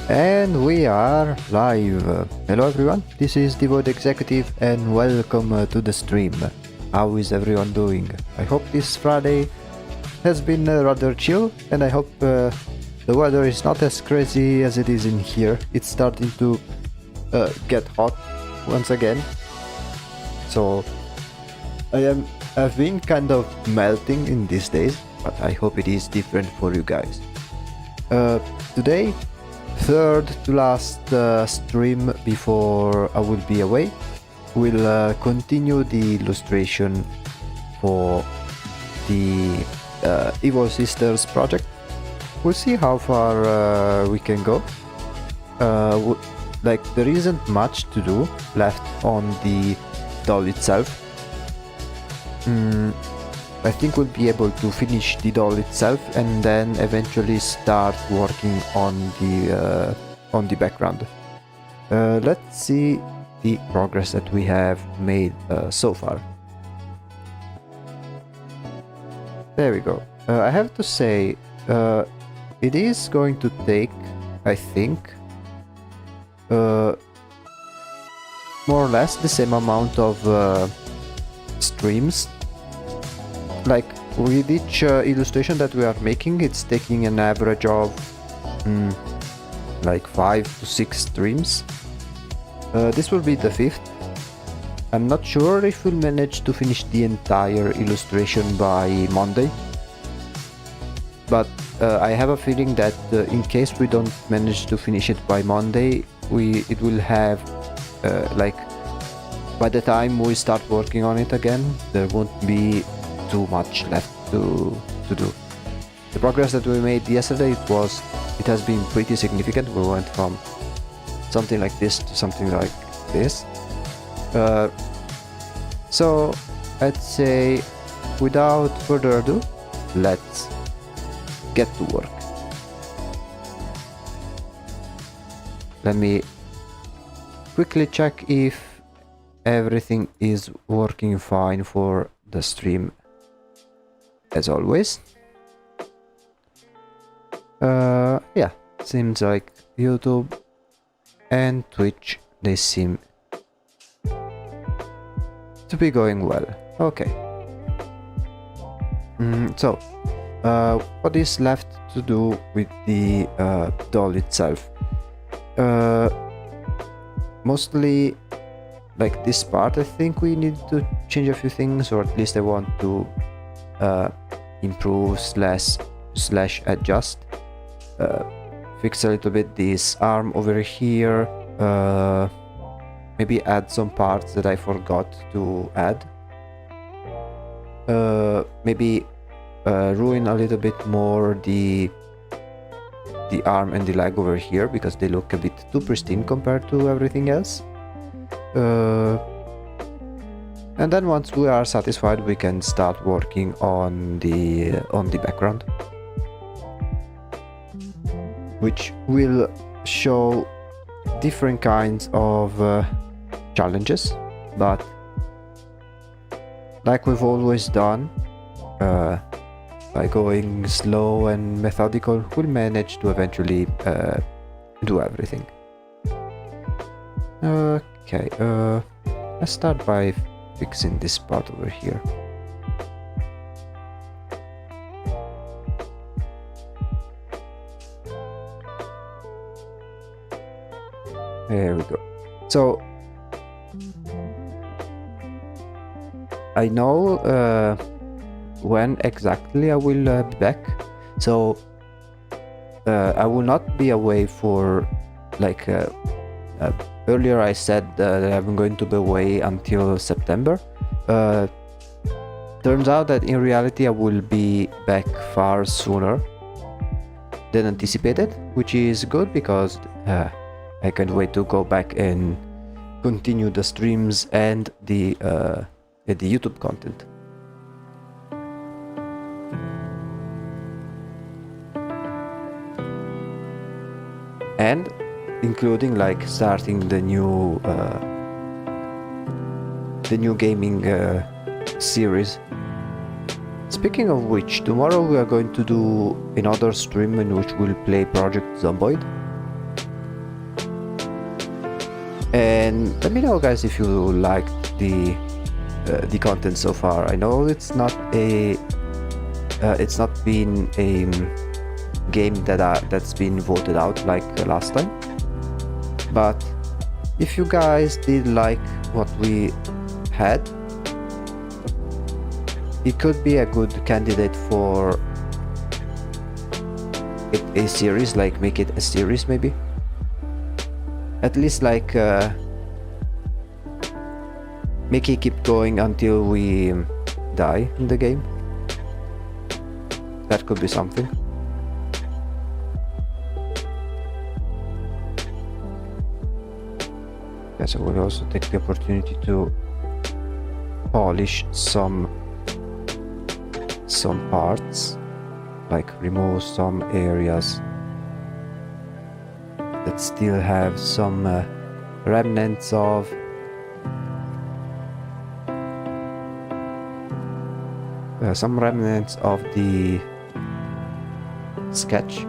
And we are live. Hello everyone, this is Devoid Executive and welcome to the stream. How is everyone doing? I hope this Friday has been rather chill, and I hope the weather is not as crazy as it is in here. It's starting to get hot once again. So I've been kind of melting in these days, but I hope it is different for you guys. Today, third to last stream before I will be away, we'll continue the illustration for the Evil Sisters project. We'll see how far we can go. Like, there isn't much to do left on the doll itself. I think we'll be able to finish the doll itself and then eventually start working on the background. Let's see the progress that we have made so far. There we go. I have to say, it is going to take, I think, more or less the same amount of streams. Like, with each illustration that we are making, it's taking an average of like 5 to 6 streams. This will be the 5th. I'm not sure if we'll manage to finish the entire illustration by Monday, but I have a feeling that in case we don't manage to finish it by Monday, it will have like, by the time we start working on it again, there won't be too much left to do. The progress that we made yesterday, it has been pretty significant. We went from something like this to something like this. So I'd say, without further ado, let's get to work. Let me quickly check if everything is working fine for the stream. As always, yeah, seems like YouTube and Twitch, they seem to be going well. Okay. So, what is left to do with the doll itself? Mostly, like this part, I think we need to change a few things, or at least I want to improve slash adjust, fix a little bit this arm over here, maybe add some parts that I forgot to add, maybe ruin a little bit more the arm and the leg over here, because they look a bit too pristine compared to everything else. And then once we are satisfied, we can start working on the background, which will show different kinds of challenges, but like we've always done, by going slow and methodical, we'll manage to eventually do everything. Okay, let's start by fixing this part over here. There we go. So I know when exactly I will be back. So I will not be away for like earlier I said that I'm going to be away until September. Turns out that in reality I will be back far sooner than anticipated, which is good because I can't wait to go back and continue the streams and the YouTube content. And including like starting the new gaming series. Speaking of which, tomorrow we are going to do another stream in which we'll play Project Zomboid. And let me know, guys, if you liked the content so far. I know it's not been a game that's been voted out like last time, but if you guys did like what we had, it could be a good candidate for a series, like make it a series maybe. At least like make it keep going until we die in the game. That could be something. Yes, I will also take the opportunity to polish some parts, like remove some areas that still have some remnants of the sketch.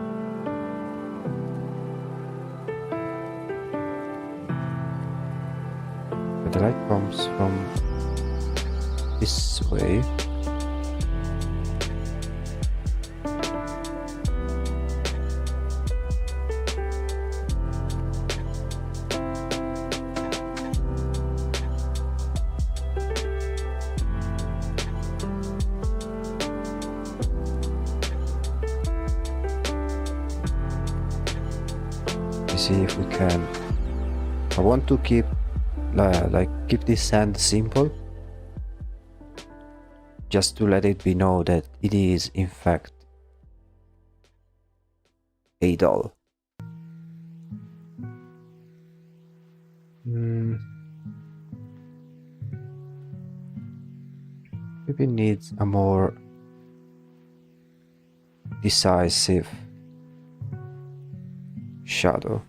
But the light comes from this way. See if we can. I want to keep keep this sand simple, just to let it be known that it is in fact a doll. Maybe needs a more decisive shadow.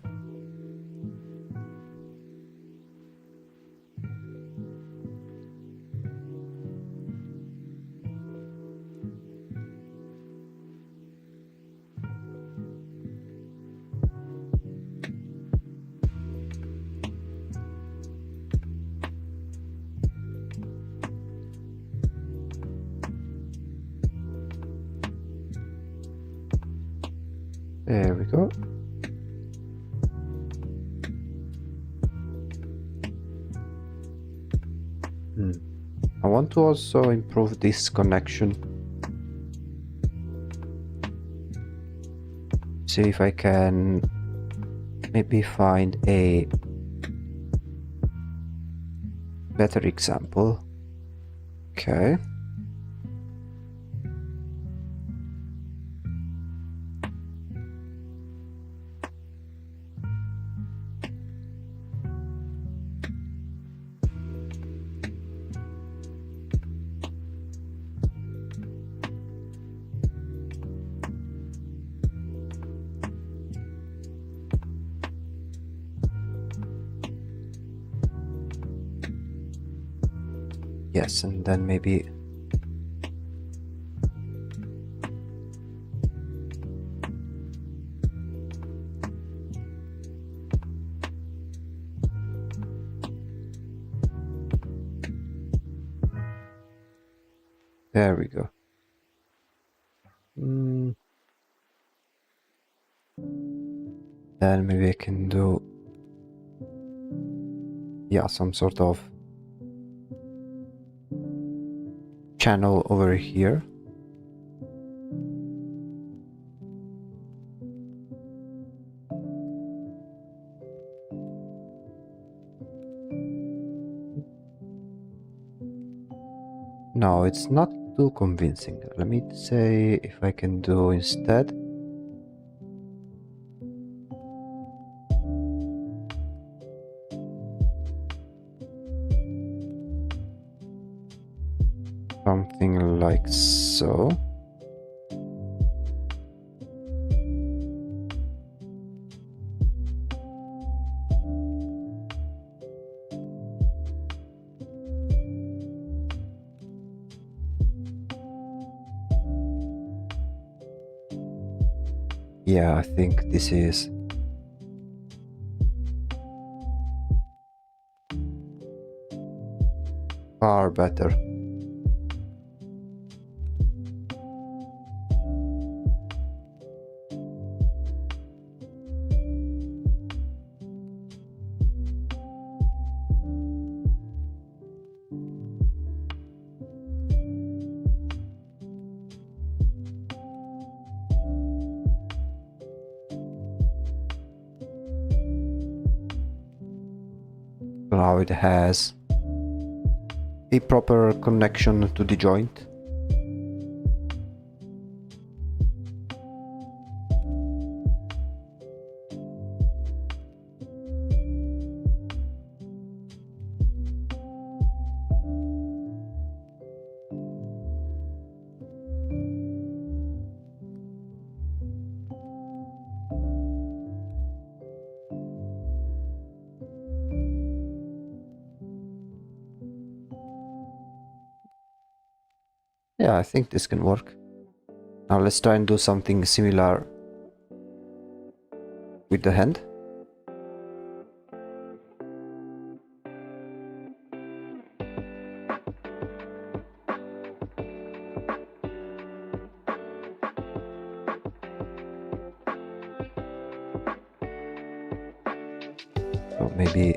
There we go. I want to also improve this connection. See if I can maybe find a better example. Okay. Yes, and then maybe there we go. Then maybe I can do yeah, some sort of channel over here. No, it's not too convincing. Let me say if I can do instead. Something like so. Yeah, I think this is far better. Now it has a proper connection to the joint. Yeah, I think this can work. Now let's try and do something similar with the hand. So maybe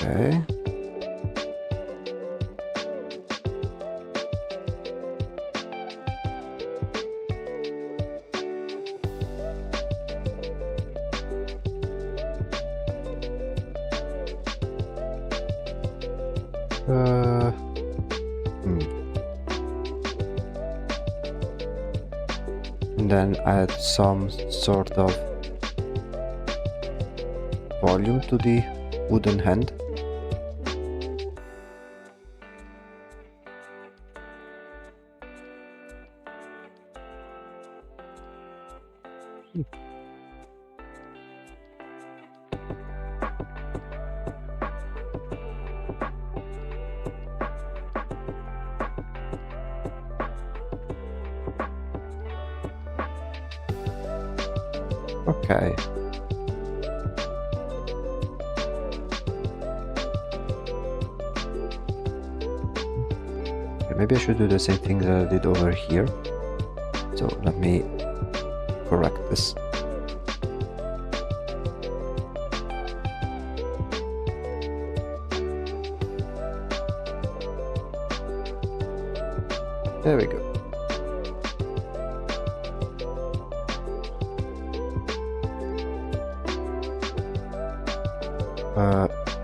okay. And then add some sort of volume to the wooden hand. Okay. Okay, maybe I should do the same thing that I did over here. So let me correct this. There we go.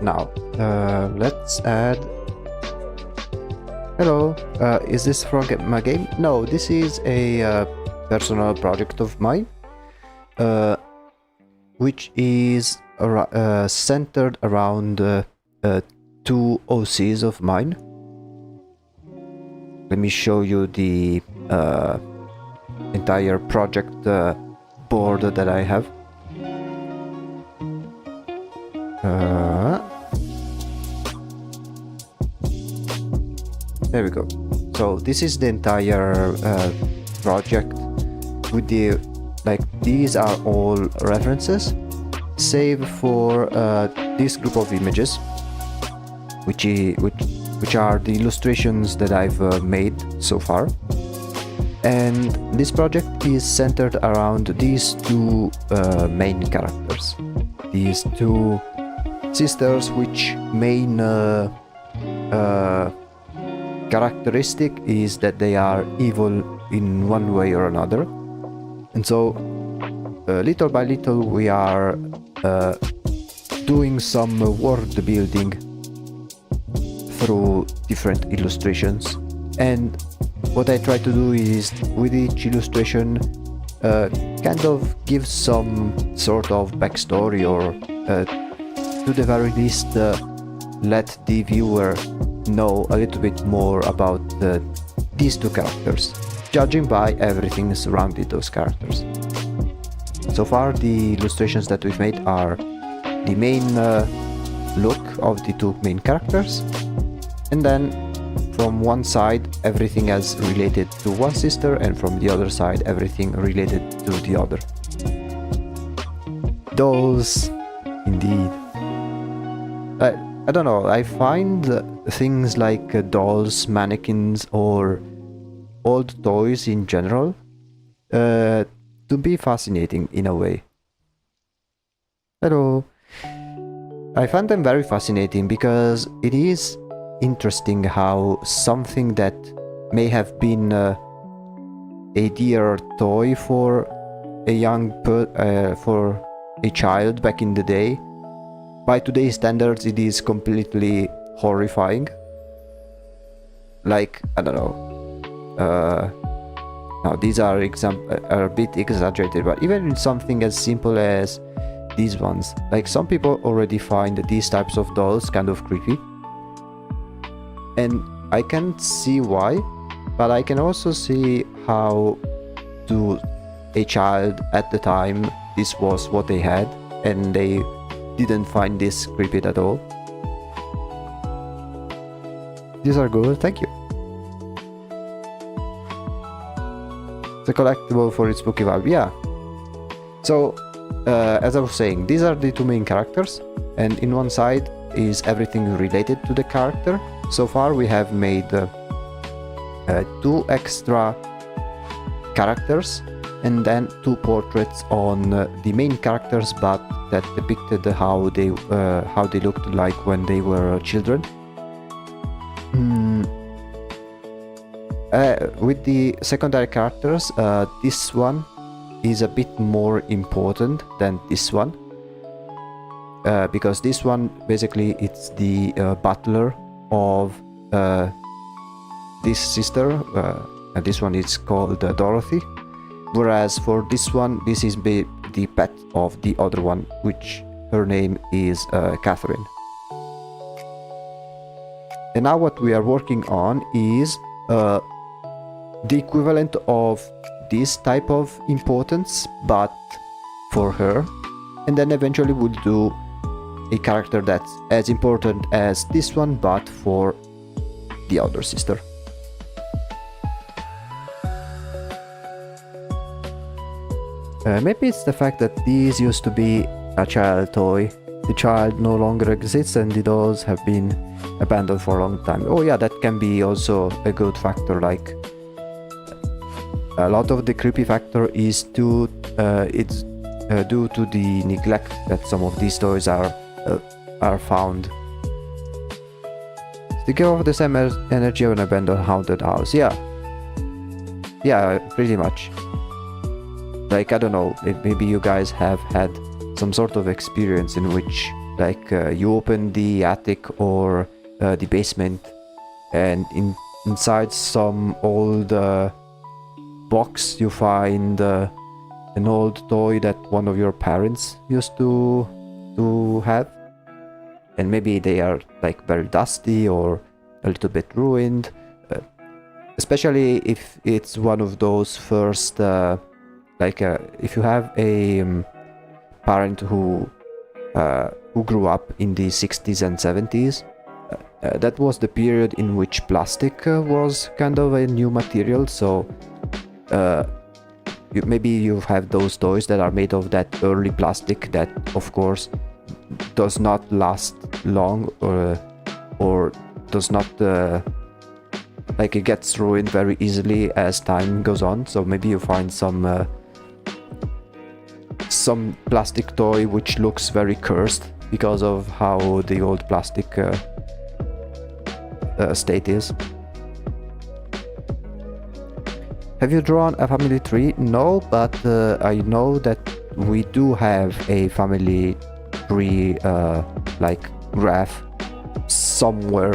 Now, let's add... Hello, is this from my game? No, this is a personal project of mine, which is centered around two OCs of mine. Let me show you the entire project board that I have. There we go. So this is the entire project with the, like, these are all references save for this group of images, which which are the illustrations that I've made so far. And this project is centered around these two main characters, these two sisters, which main characteristic is that they are evil in one way or another. And so little by little we are doing some world building through different illustrations. And what I try to do is, with each illustration, kind of give some sort of backstory, or to the very least let the viewer know a little bit more about these two characters, judging by everything surrounding those characters. So far the illustrations that we've made are the main look of the two main characters, and then from one side everything as related to one sister, and from the other side everything related to the other. Dolls, indeed. I don't know, I find things like dolls, mannequins, or old toys in general to be fascinating in a way. Hello. I find them very fascinating because it is interesting how something that may have been a dear toy for for a child back in the day, by today's standards it is completely horrifying. Like, I don't know, now these are a bit exaggerated, but even in something as simple as these ones, like some people already find these types of dolls kind of creepy, and I can see why, but I can also see how to a child at the time this was what they had, and they didn't find this creepy at all. These are good, thank you. It's a collectible for its spooky vibe, yeah. So, as I was saying, these are the two main characters, and in one side is everything related to the character. So far we have made two extra characters, and then two portraits on the main characters, but that depicted how they looked like when they were children. With the secondary characters, this one is a bit more important than this one, because this one basically it's the butler of this sister, and this one is called Dorothy, whereas for this one this is the pet of the other one, which her name is Catherine. And now what we are working on is the equivalent of this type of importance, but for her, and then eventually we'll do a character that's as important as this one, but for the other sister. Maybe it's the fact that these used to be a child toy. The child no longer exists and the dolls have been abandoned for a long time. Oh yeah, that can be also a good factor. Like, a lot of the creepy factor is due to the neglect that some of these toys are found. They give off the same energy of an abandoned haunted house. Yeah, pretty much. Like, I don't know, maybe you guys have had some sort of experience in which, like, you open the attic or the basement, and inside some old box you find an old toy that one of your parents used to have, and maybe they are like very dusty or a little bit ruined, especially if it's one of those first if you have a parent who grew up in the 60s and 70s, that was the period in which plastic was kind of a new material. So maybe you have those toys that are made of that early plastic that of course does not last long, or does not like it gets ruined very easily as time goes on. So maybe you find some plastic toy which looks very cursed because of how the old plastic state is. Have you drawn a family tree? No, but I know that we do have a family tree like graph somewhere.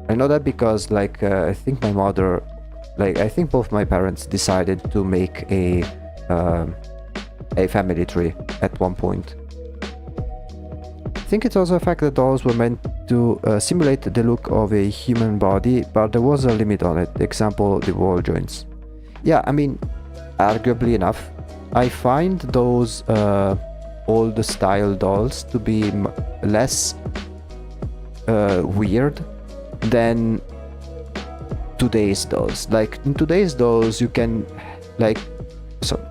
I know that because like I think my mother, like I think both my parents decided to make a family tree at one point. I think it's also a fact that dolls were meant to simulate the look of a human body, but there was a limit on it. Example, the wall joints. Yeah, I mean, arguably enough, I find those old style dolls to be less weird than today's dolls. Like in today's dolls, you can like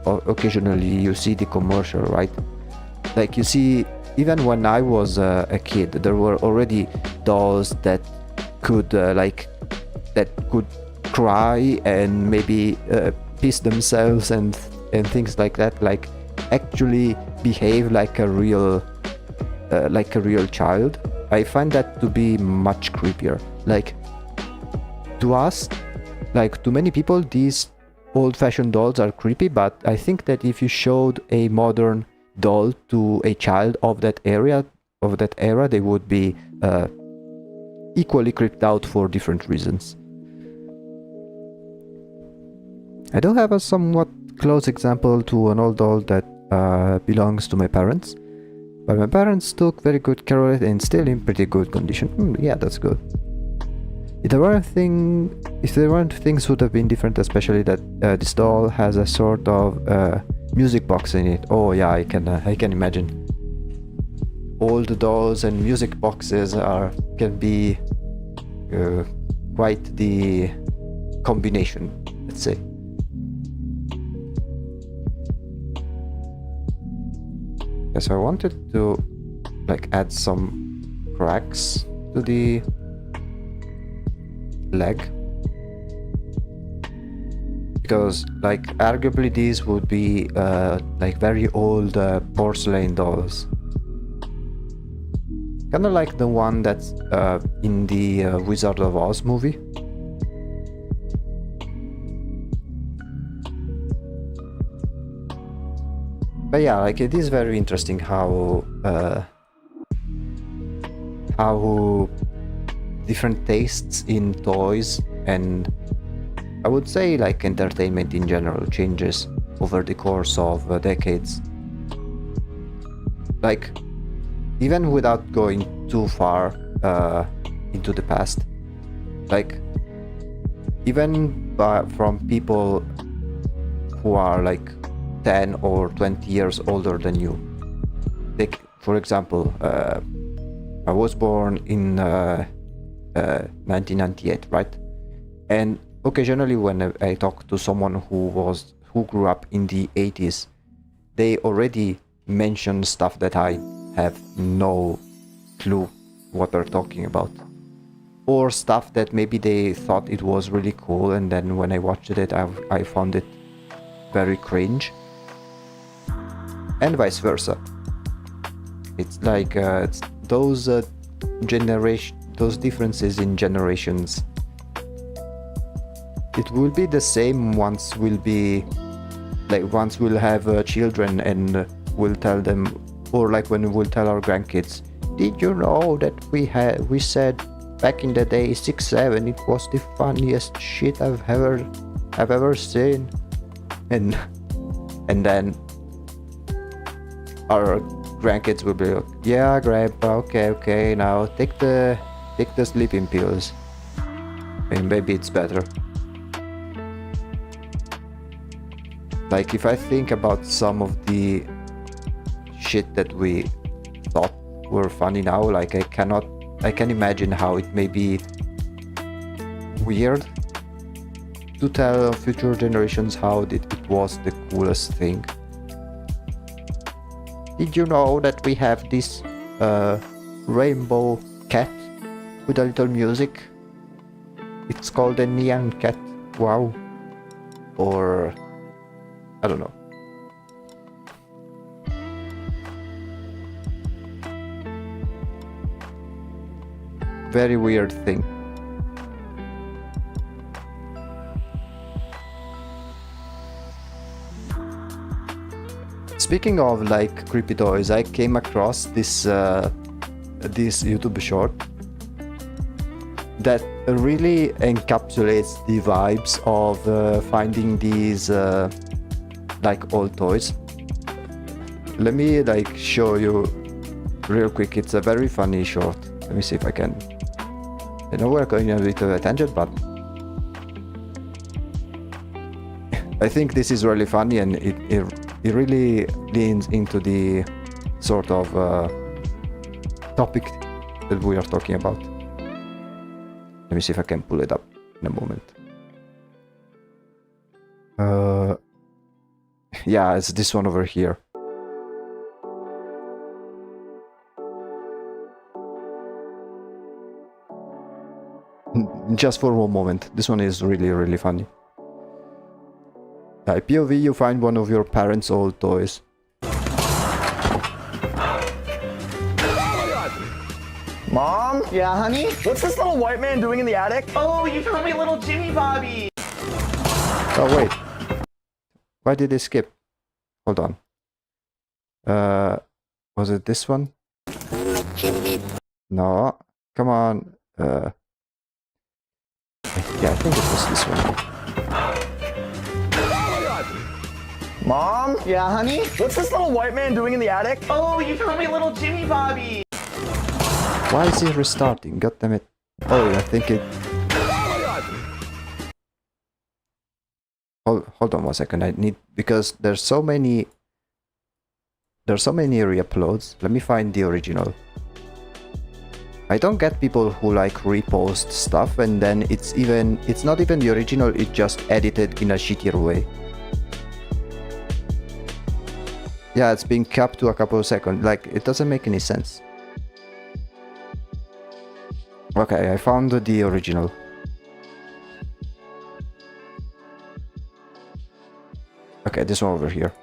occasionally you see the commercial, right? Like you see, even when I was a kid, there were already dolls that could cry and maybe piss themselves and things like that, like actually behave like a real child. I find that to be much creepier. Like to us, like to many people, these old-fashioned dolls are creepy, but I think that if you showed a modern doll to a child of that era, they would be equally creeped out for different reasons. I do have a somewhat close example to an old doll that belongs to my parents, but my parents took very good care of it and still in pretty good condition. Yeah, that's good. If there weren't things would have been different, especially that this doll has a sort of music box in it. Oh yeah, I can imagine. Old dolls and music boxes can be quite the combination, let's say. Okay, so I wanted to like add some cracks to the leg, because like arguably these would be like very old porcelain dolls, kind of like the one that's in the Wizard of Oz movie. But yeah, like it is very interesting how different tastes in toys and I would say like entertainment in general changes over the course of decades. Like even without going too far into the past, like even from people who are like 10 or 20 years older than you. Like for example, I was born in 1998, right? And occasionally when I talk to someone who grew up in the 80s, they already mention stuff that I have no clue what they're talking about, or stuff that maybe they thought it was really cool, and then when I watched it, I found it very cringe, and vice versa. It's like it's those differences in generations. It will be the same once we'll have children and we'll tell them, or like when we'll tell our grandkids, did you know that we said back in the day 6-7 it was the funniest shit I've ever seen, and then our grandkids will be like, yeah grandpa, okay, now take the sleeping pills and maybe it's better. Like if I think about some of the shit that we thought were funny now, like I can imagine how it may be weird to tell future generations how it was the coolest thing. Did you know that we have this rainbow cat with a little music. It's called a Neon Cat. Wow. Or I don't know. Very weird thing. Speaking of like creepy toys, I came across this this YouTube short that really encapsulates the vibes of finding these like old toys. Let me like show you real quick. It's a very funny short. Let me see if I can. I know we're going a bit of a tangent, but I think this is really funny, and it really leans into the sort of topic that we are talking about. Let me see if I can pull it up in a moment. Yeah, it's this one over here. Just for one moment. This one is really, really funny. POV, you find one of your parents' old toys. Mom? Yeah, honey? What's this little white man doing in the attic? Oh, you found me little Jimmy Bobby! Oh, wait. Why did they skip? Hold on. Was it this one? No. Come on. Yeah, I think it was this one. Mom? Yeah, honey? What's this little white man doing in the attic? Oh, you found me little Jimmy Bobby! Why is it restarting? God damn it. Oh, yeah, I think it... Hold on 1 second. I need... Because there's so many... There's so many re-uploads. Let me find the original. I don't get people who like repost stuff and then it's not even the original, it's just edited in a shittier way. Yeah, it's been capped to a couple of seconds. Like, it doesn't make any sense. Okay, I found the original. Okay, this one over here.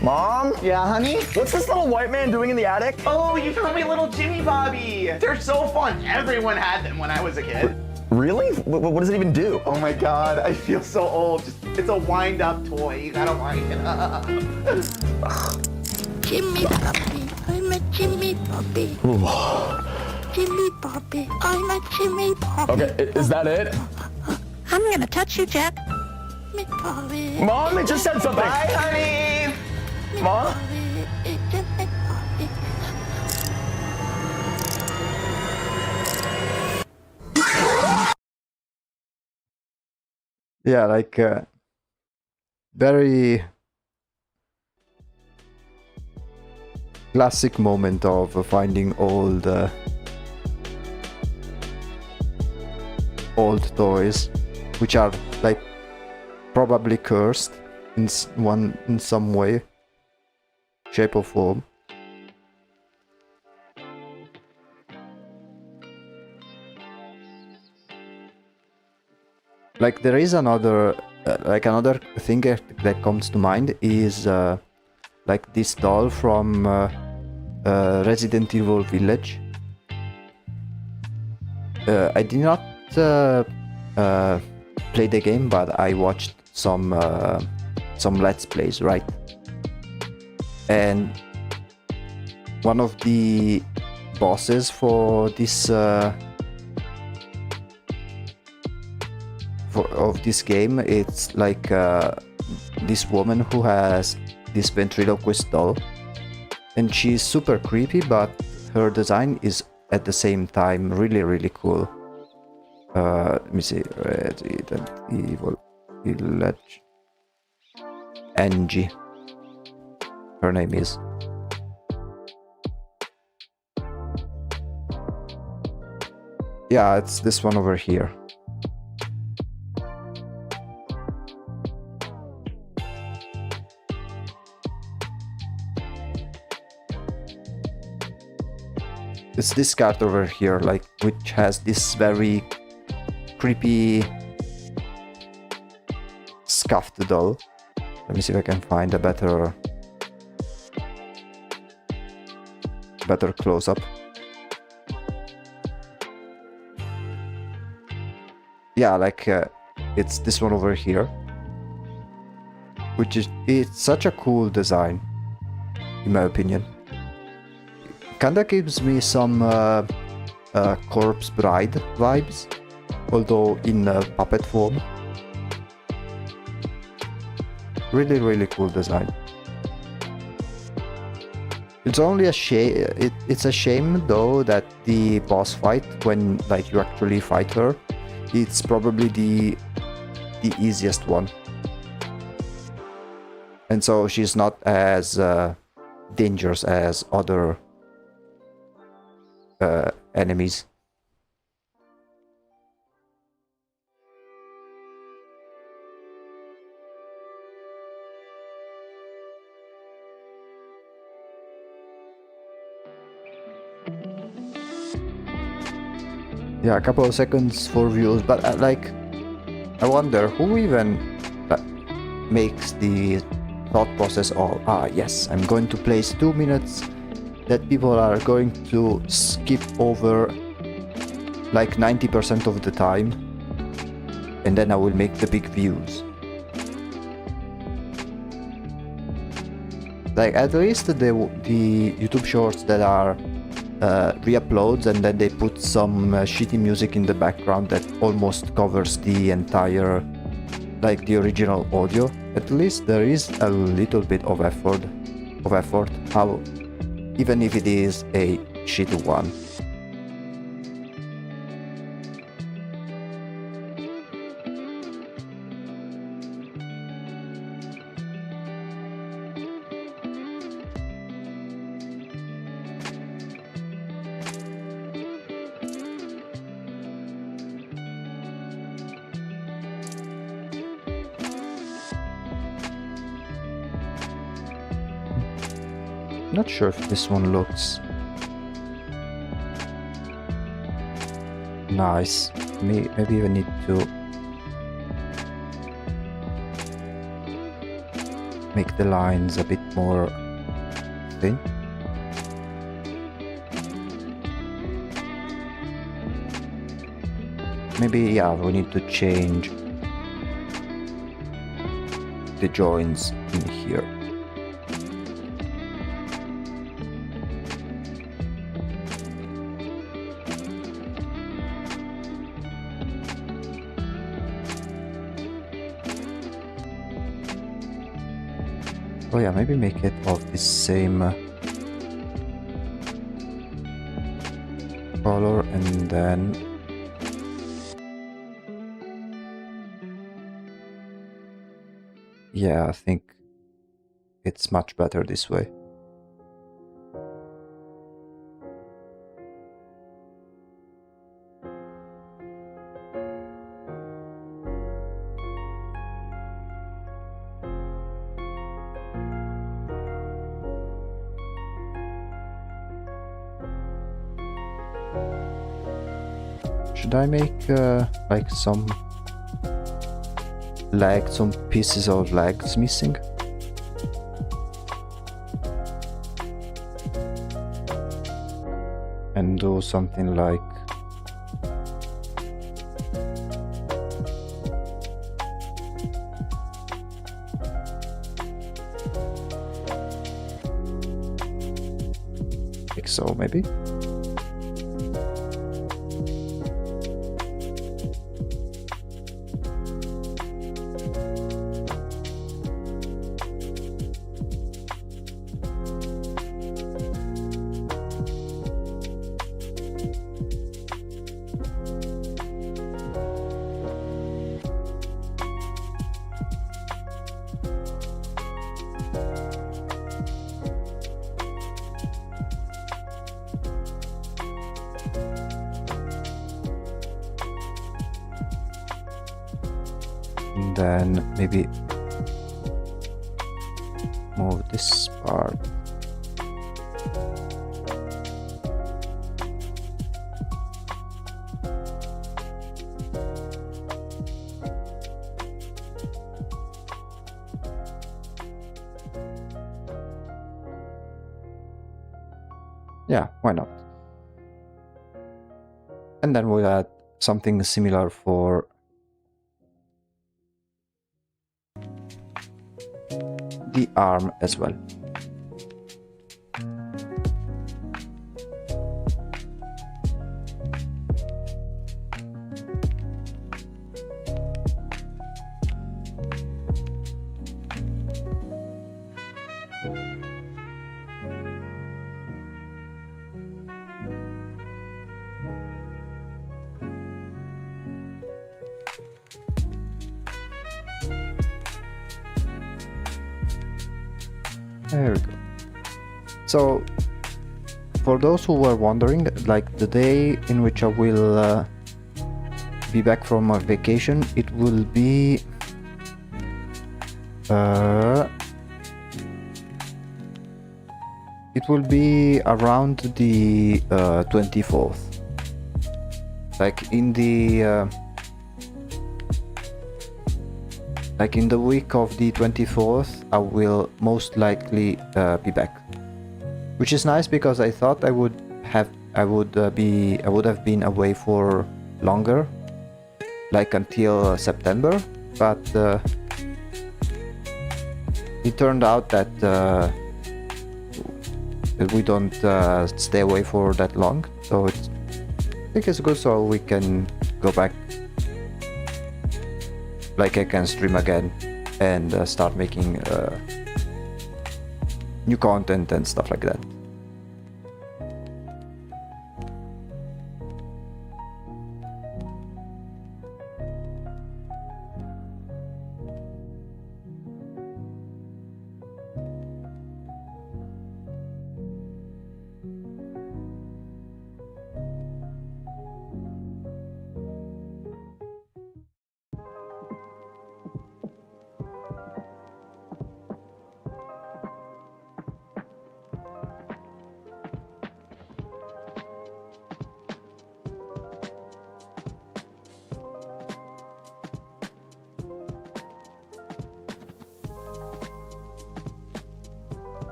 Mom? Yeah, honey? What's this little white man doing in the attic? Oh, you found me little Jimmy Bobby! They're so fun! Everyone had them when I was a kid. Really? What does it even do? Oh my god, I feel so old. It's a wind-up toy. You gotta wind it up. Jimmy Bobby, I'm a Jimmy Bobby. Jimmy Bobby, I'm a Jimmy Bobby. Okay, is that it? I'm gonna touch you, Jack. Jimmy Bobby. Mom, it just said something! Bye, honey! Mom? Jimmy Bobby. Yeah, like very classic moment of finding old toys, which are like probably cursed in some way, shape or form. Like there is another thing that comes to mind is like this doll from Resident Evil Village. I did not play the game, but I watched some Let's Plays, right? And one of the bosses for this of this game, it's like this woman who has this ventriloquist doll, and she's super creepy, but her design is at the same time really, really cool. Let me see, Resident Evil Village. Angie, her name is. Yeah, it's this one over here. it's this card over here, like, which has this very creepy scuffed doll. Let me see if I can find a better close-up. Yeah, like it's this one over here, which is, it's such a cool design, in my opinion. Kinda gives me some Corpse Bride vibes, although in puppet form. Really, really cool design. It's only a shame. It's a shame though that the boss fight, when like you actually fight her, it's probably the easiest one, and so she's not as dangerous as other enemies. Yeah, a couple of seconds for views, but like, I wonder who even makes the thought process of, yes, I'm going to place 2 minutes that people are going to skip over like 90% of the time, and then I will make the big views. Like, at least the YouTube shorts that are re-uploads and then they put some shitty music in the background that almost covers the entire, like, the original audio. At least there is a little bit of effort, how, even if it is a shitty one. Not sure if this one looks nice. Maybe we need to make the lines a bit more thin. Maybe, yeah, we need to change the joints in here. Oh yeah, maybe make it of the same color, and then yeah, I think it's much better this way. Should I make like some legs, some pieces of legs missing? And do something like so, maybe? And then maybe move this part. Yeah, why not? And then we'll add something similar for the arm as well. There we go. So, for those who were wondering, like the day in which I will be back from my vacation, it will be around the 24th. Like in the week of the 24th, I will most likely be back, which is nice because I thought I would have been away for longer, like until September, but it turned out that we don't stay away for that long, so I think it's good, so we can go back. Like I can stream again and start making new content and stuff like that.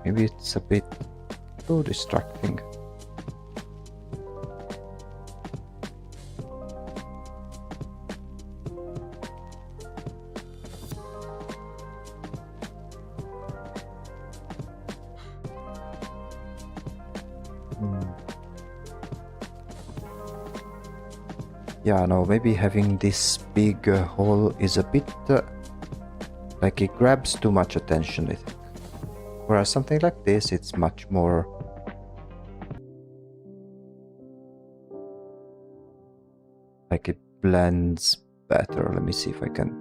Maybe it's a bit too distracting. Yeah, no, maybe having this big hole is a bit like it grabs too much attention, I think. Whereas something like this, it's much more like it blends better. Let me see if I can.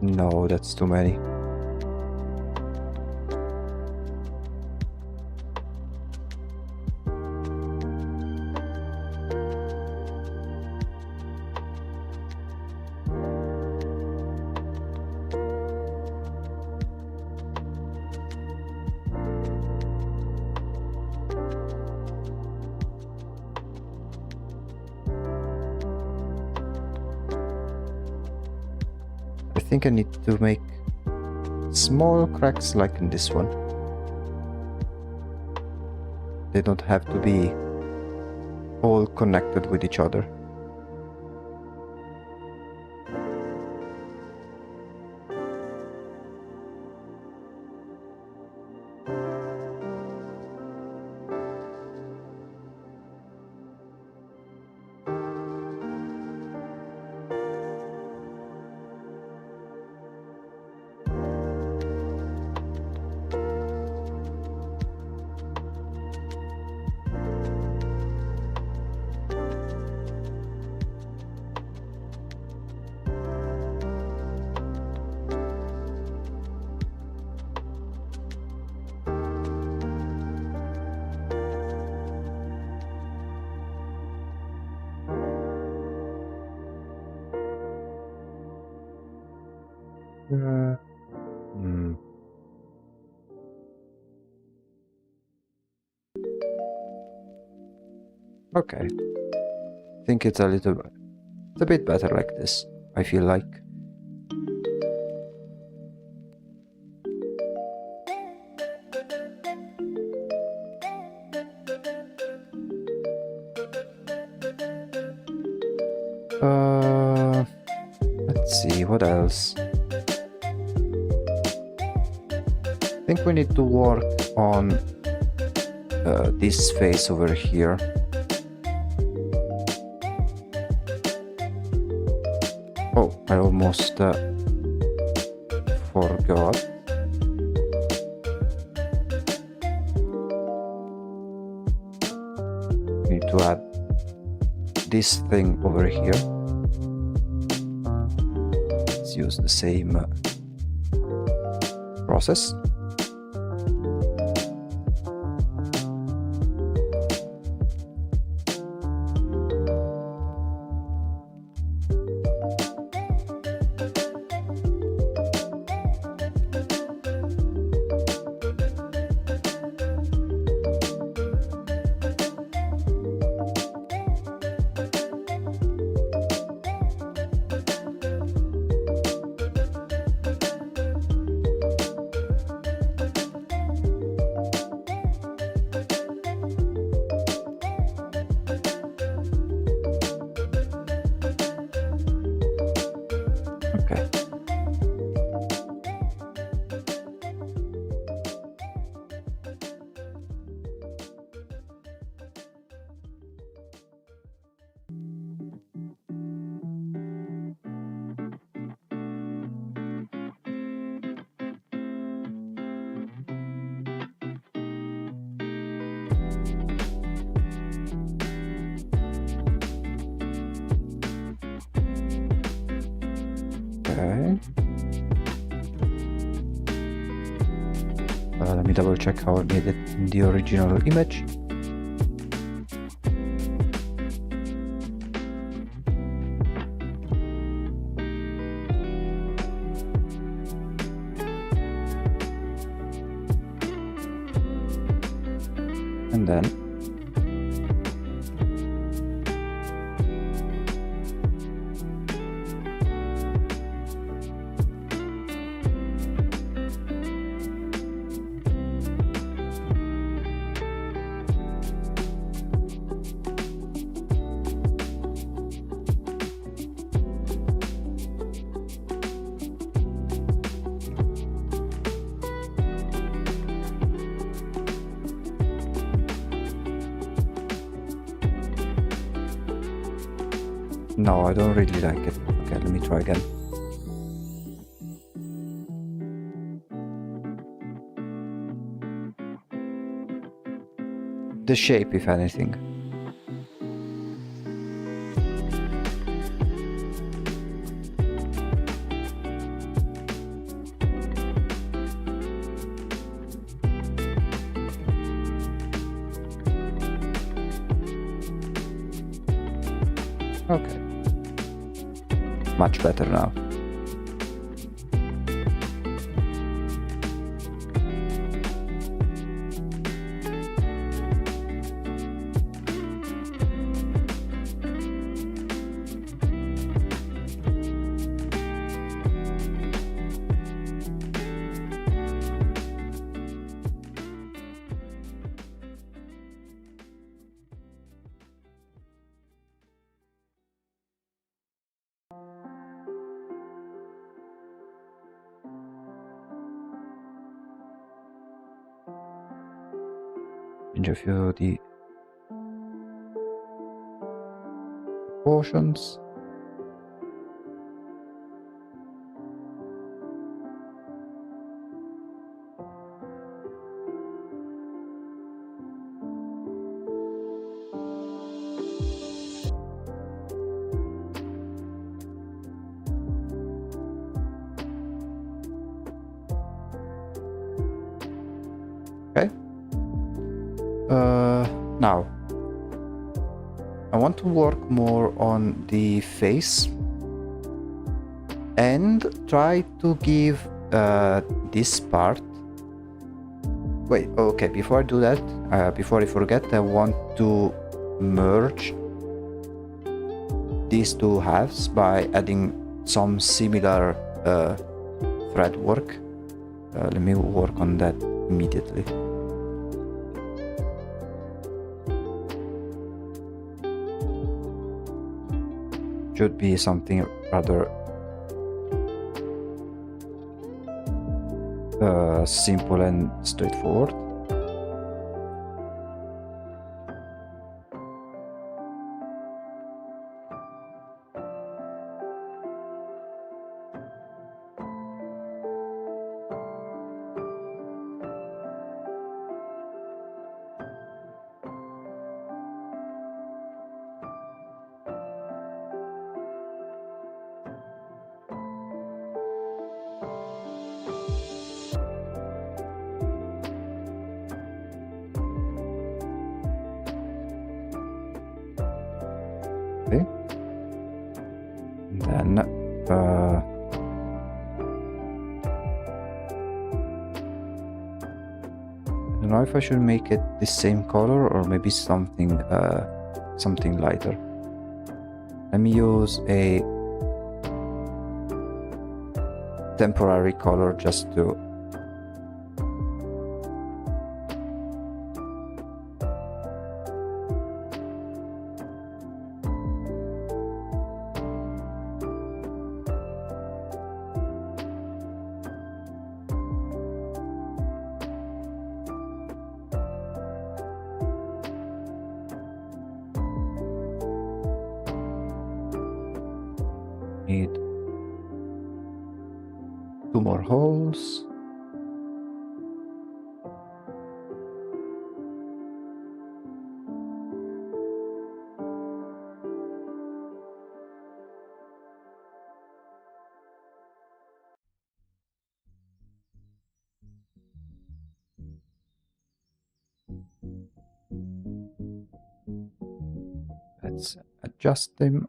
No, that's too many. I think I need to make small cracks like in this one. They don't have to be all connected with each other. Okay. I think it's a bit better like this, I feel like. Let's see, what else? I think we need to work on this face over here. Oh, I almost forgot. Need to add this thing over here. Let's use the same process. Okay. Okay. Let me double check how I made it in the original image. And then no, I don't really like it. Okay, let me try again. The shape, if anything. Okay. Much better now. Change a few of the portions. Okay. Now, I want to work more on the face and try to give this part. Wait, okay, before I do that, before I forget, I want to merge these two halves by adding some similar thread work. Let me work on that immediately. Should be something rather simple and straightforward. Okay. Then I don't know if I should make it the same color or maybe something lighter. Let me use a temporary color just to need 2 more holes. Let's adjust them.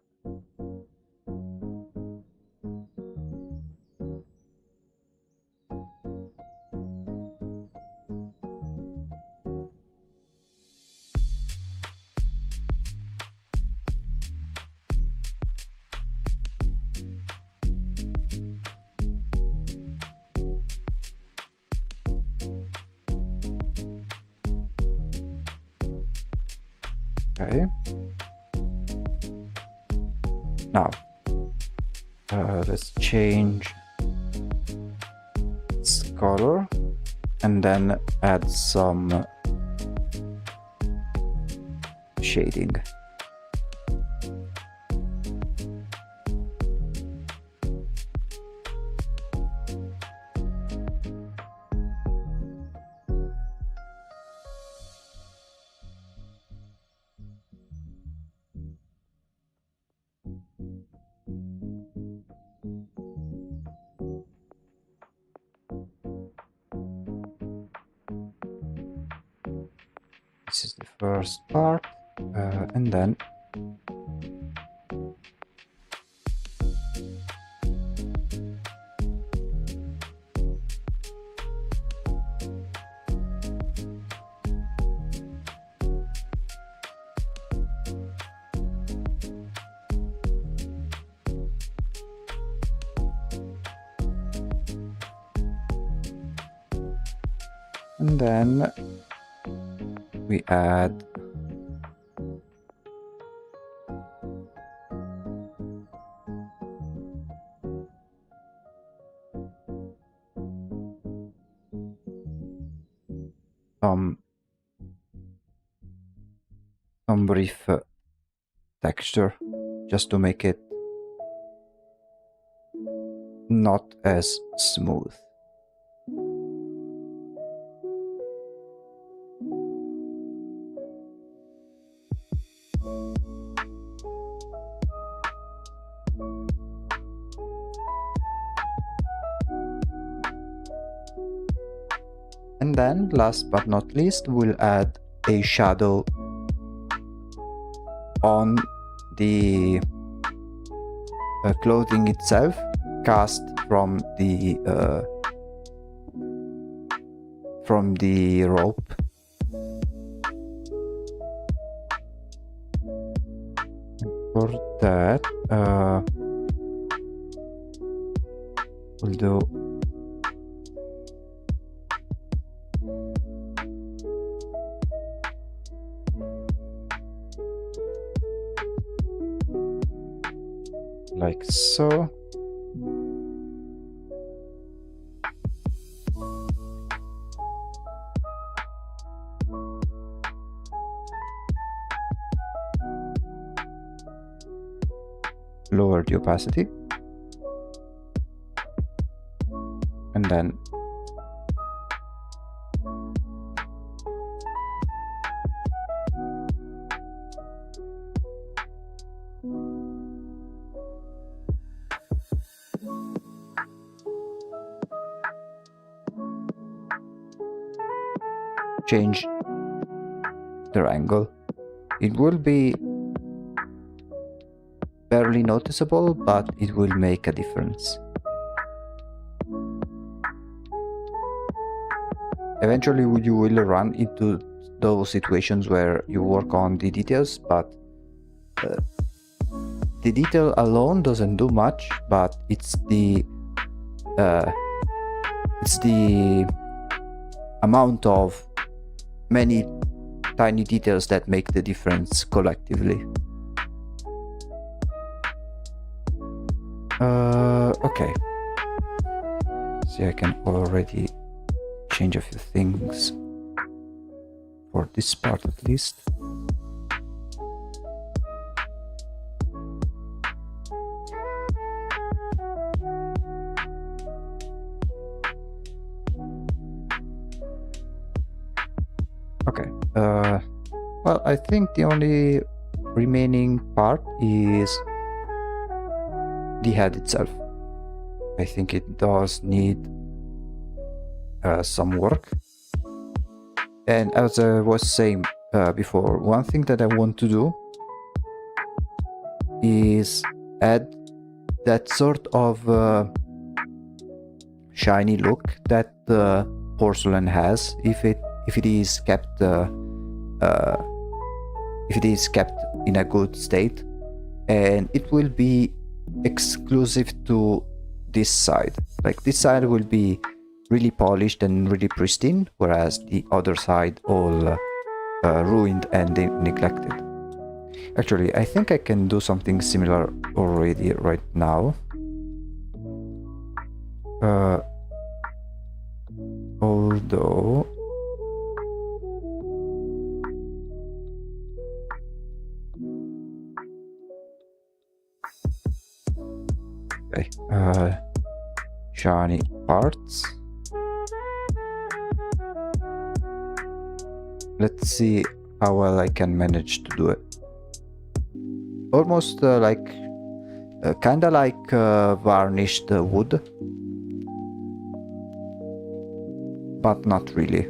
Okay. Now, let's change its color and then add some shading. This is the first part, and then we add some brief texture just to make it not as smooth. And then, last but not least, we'll add a shadow on the clothing itself, cast from the rope. for that, we'll do like so. Lower the opacity, and then change their angle. It will be barely noticeable, but it will make a difference. Eventually you will run into those situations where you work on the details, but the detail alone doesn't do much, but it's the amount of many tiny details that make the difference collectively. Okay. See, I can already change a few things for this part at least. Okay. Well, I think the only remaining part is the head itself. I think it does need some work. And as I was saying before, one thing that I want to do is add that sort of shiny look that porcelain has if it is kept in a good state, and it will be exclusive to this side. Like, this side will be really polished and really pristine, whereas the other side all ruined and neglected. Actually, I think I can do something similar already right now. Although okay, shiny parts. Let's see how well I can manage to do it. Almost kinda like varnished wood, but not really.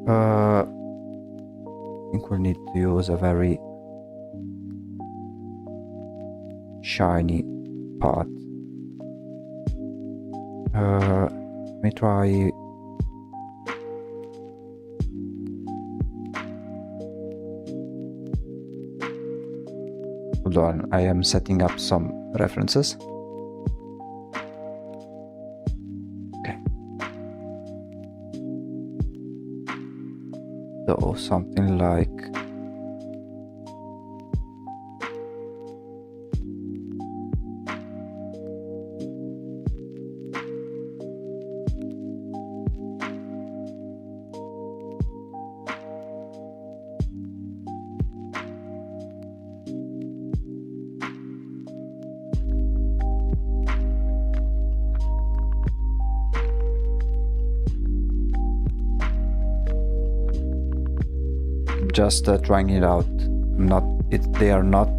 I think we'll need to use a very shiny part. Let me try. Hold on, I am setting up some references. Okay. So something like just trying it out. They are not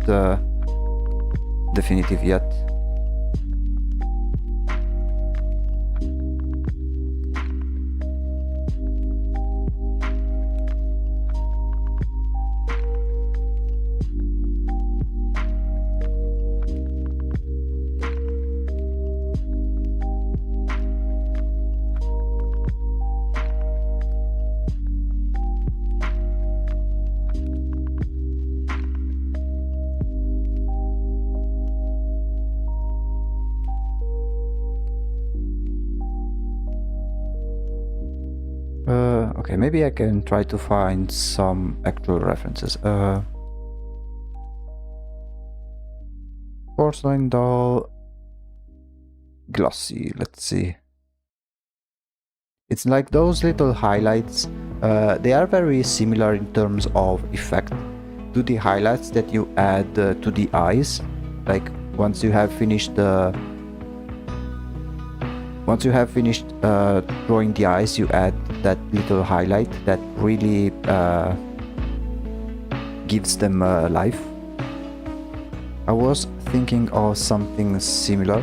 definitive yet. Okay, maybe I can try to find some actual references. Porcelain doll, glossy. Let's see. It's like those little highlights. They are very similar in terms of effect to the highlights that you add to the eyes. Like once you have finished drawing the eyes, you add that little highlight that really gives them life. I was thinking of something similar.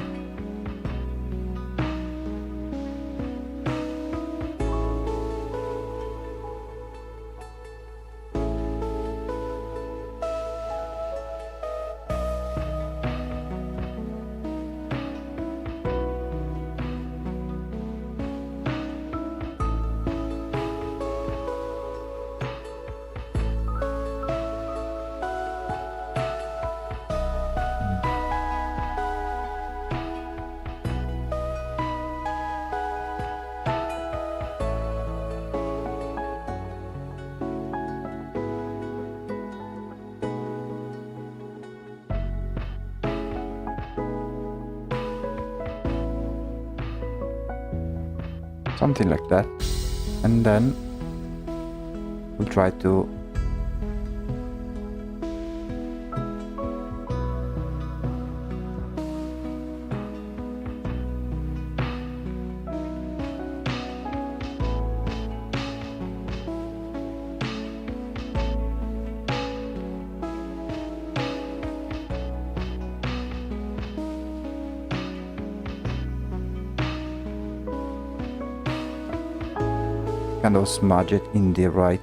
Something like that, and then we'll try to kind of smudge it in the right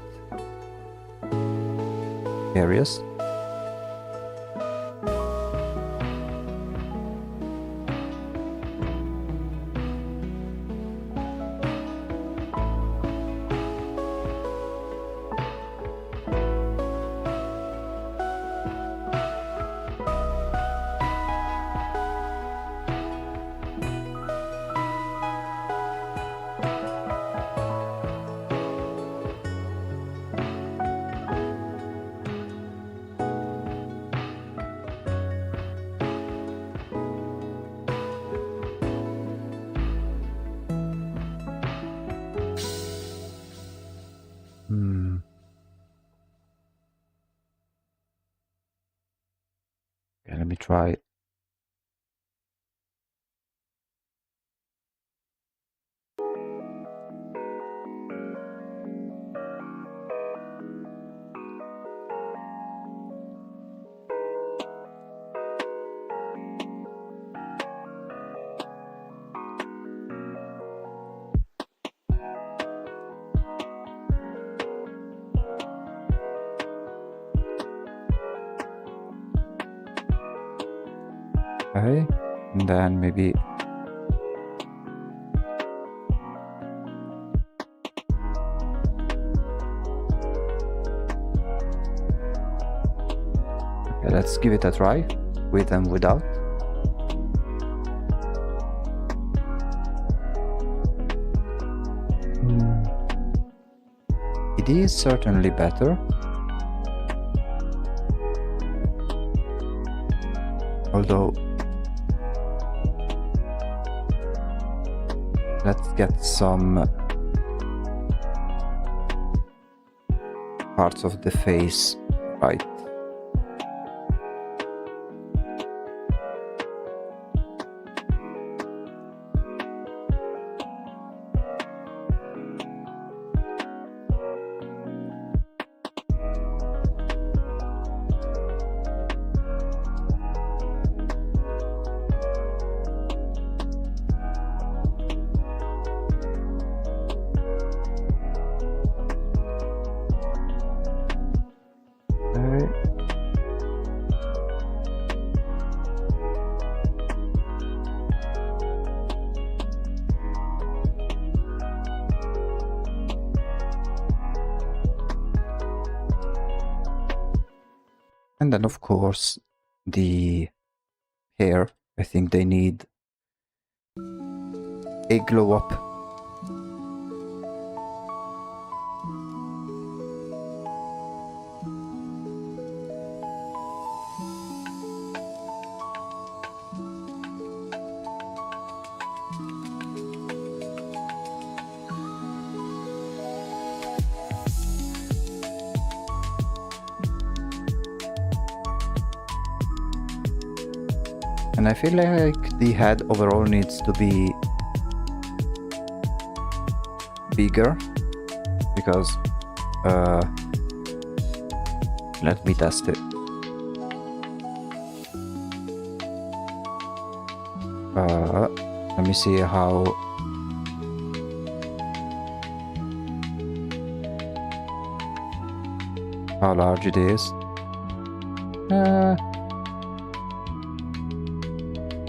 areas. Okay, let me try. Okay, and then maybe okay, let's give it a try with and without. It is certainly better. Although let's get some parts of the face right. And then of course the hair, I think they need a glow up. And I feel like the head overall needs to be bigger, because let me test it. Let me see how large it is.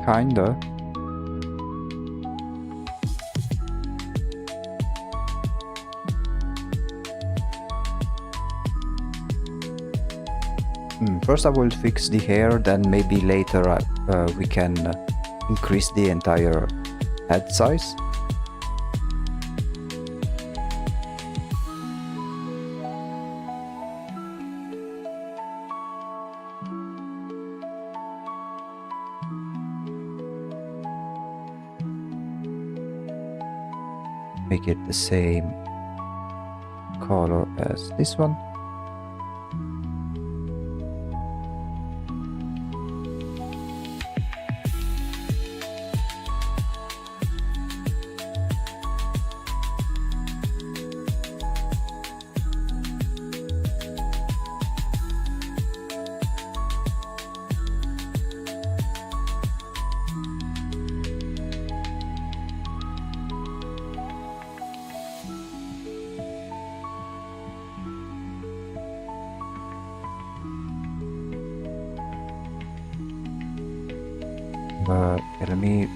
Kinda. First I will fix the hair, then maybe later we can increase the entire head size. Make it the same color as this one. Let me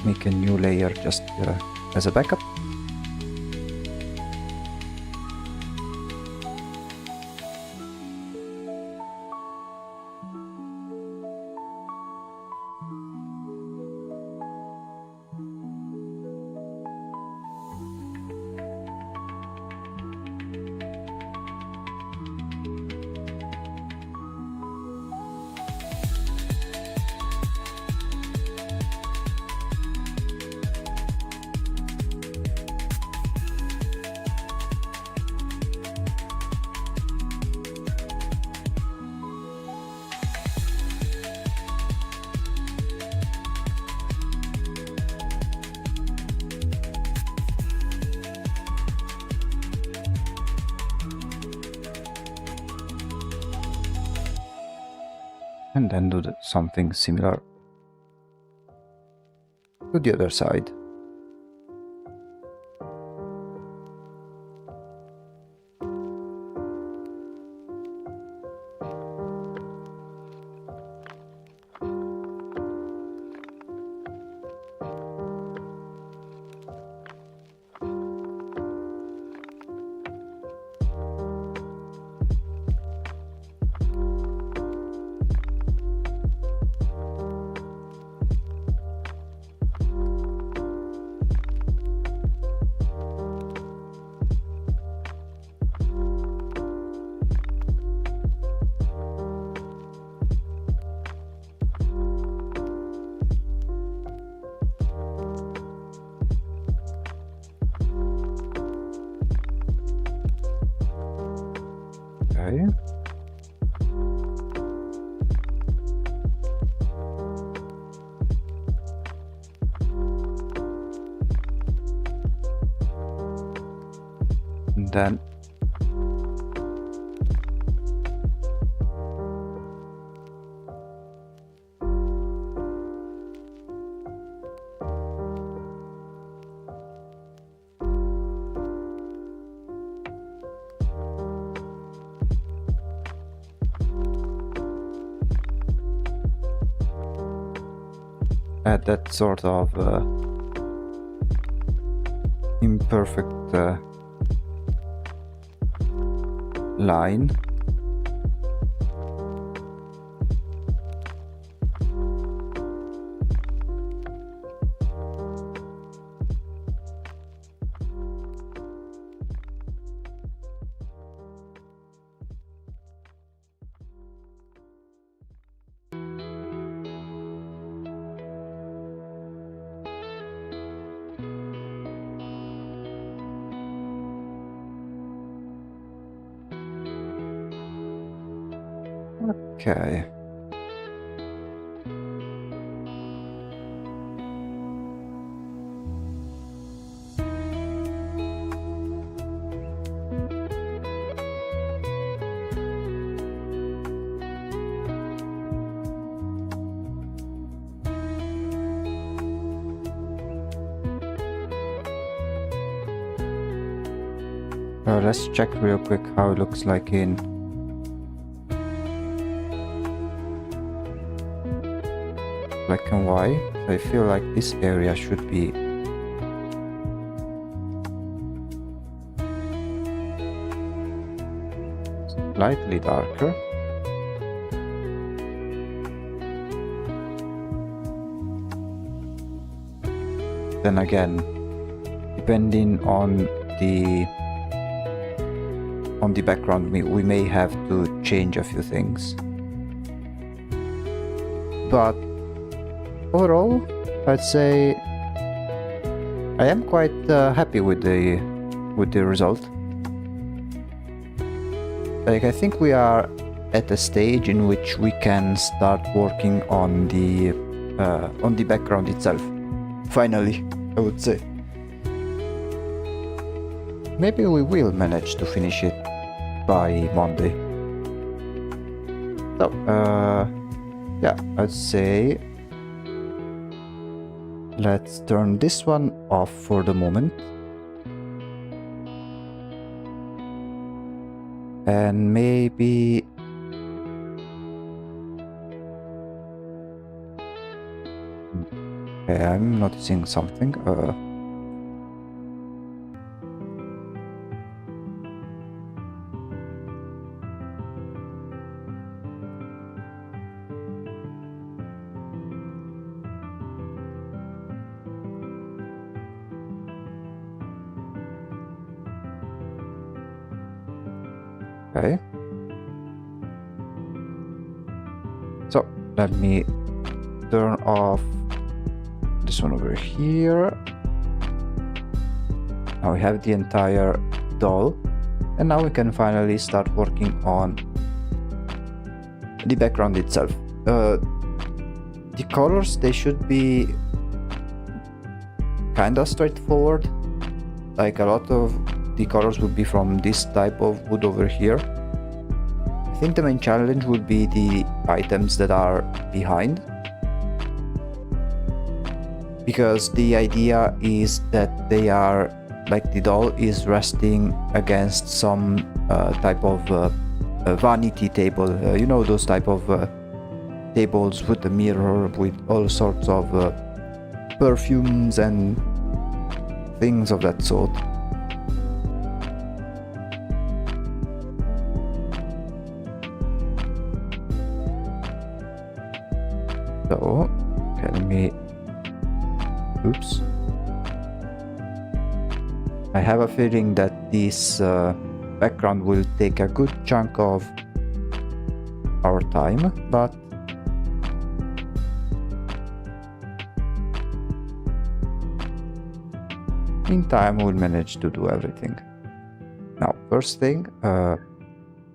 make a new layer just as a backup. And then do something similar to the other side. Okay. And then add that sort of imperfect line. Okay. Let's check real quick how it looks like in black and white. I feel like this area should be slightly darker. Then again, depending on the background, we may have to change a few things. But overall, I'd say I am quite happy with the result. Like, I think we are at a stage in which we can start working on the background itself. Finally, I would say. Maybe we will manage to finish it by Monday. So, yeah, I'd say let's turn this one off for the moment. And maybe okay, I'm noticing something. Okay. So let me turn off this one over here. Now we have the entire doll, and now we can finally start working on the background itself. The colors, they should be kinda straightforward. Like, a lot of the colors would be from this type of wood over here. I think the main challenge would be the items that are behind, because the idea is that they are, like, the doll is resting against some type of vanity table. You know, those type of tables with a mirror with all sorts of perfumes and things of that sort. So, okay, let me... Oops. I have a feeling that this background will take a good chunk of our time, but in time we'll manage to do everything. Now, first thing,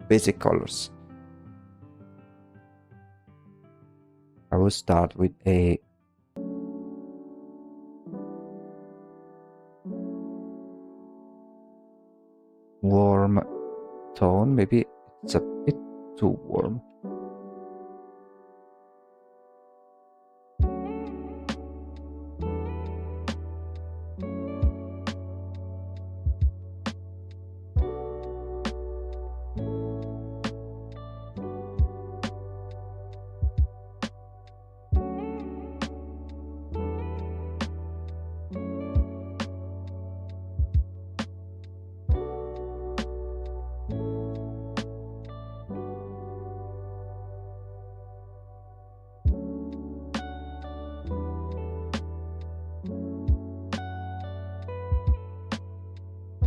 basic colors. I will start with a warm tone. Maybe it's a bit too warm.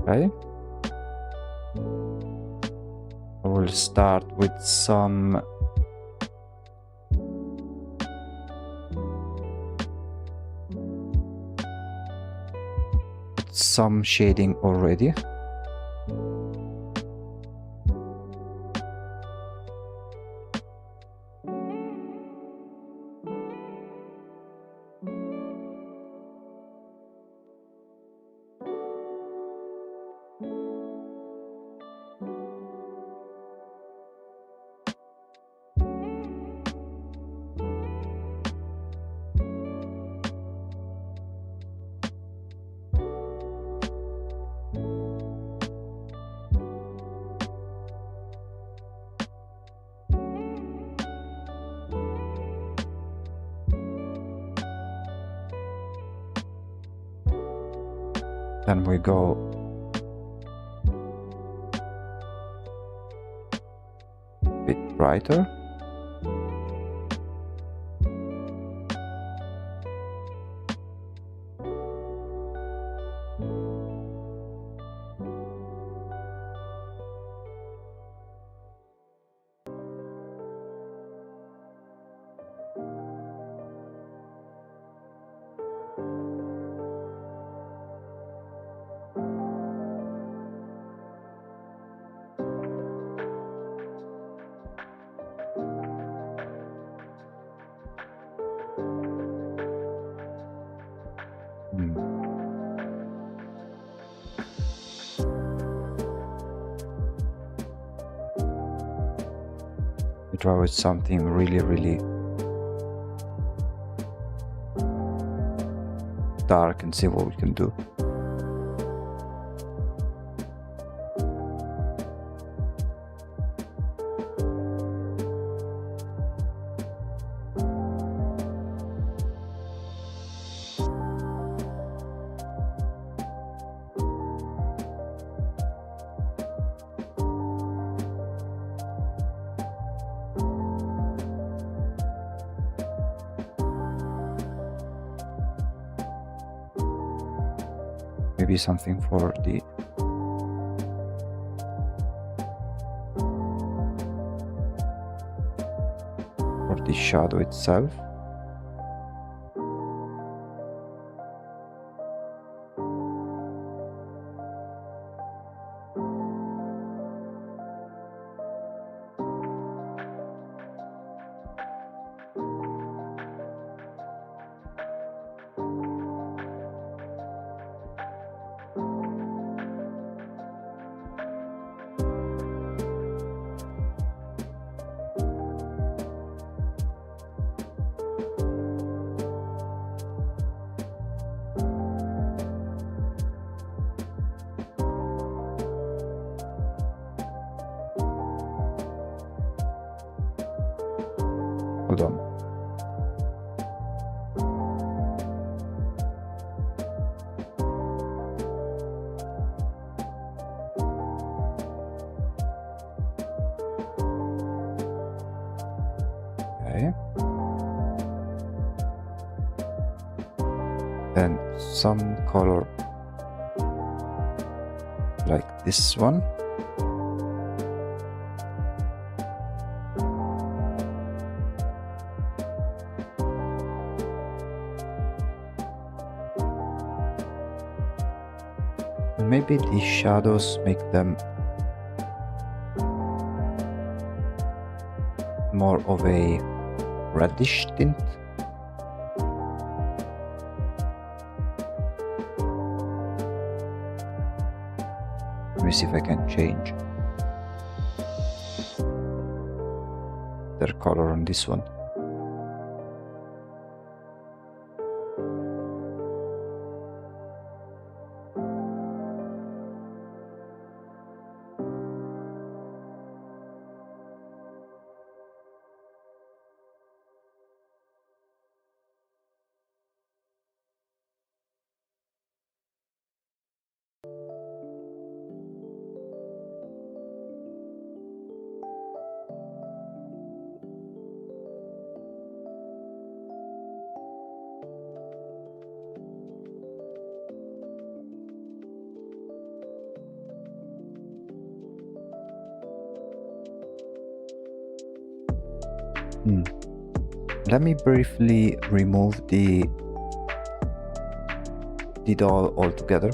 Okay. I will start with some shading already. Then we go a bit brighter. We draw with something really dark and see what we can do. Maybe something for the shadow itself. Hold on. Okay. Then some color like this one. Maybe these shadows make them more of a reddish tint. Let me see if I can change their color on this one. Let me briefly remove the doll altogether.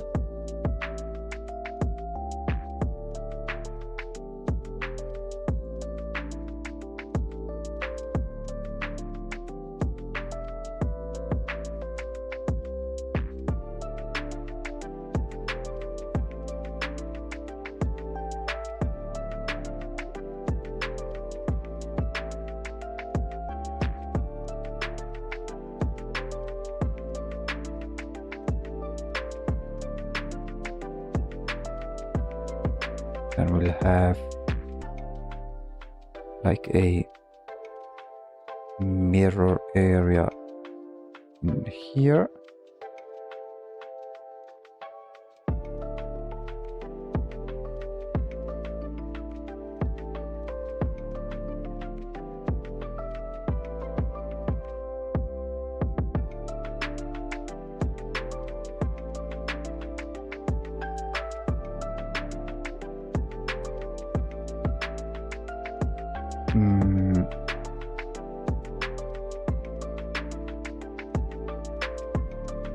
And we'll have like a mirror area in here.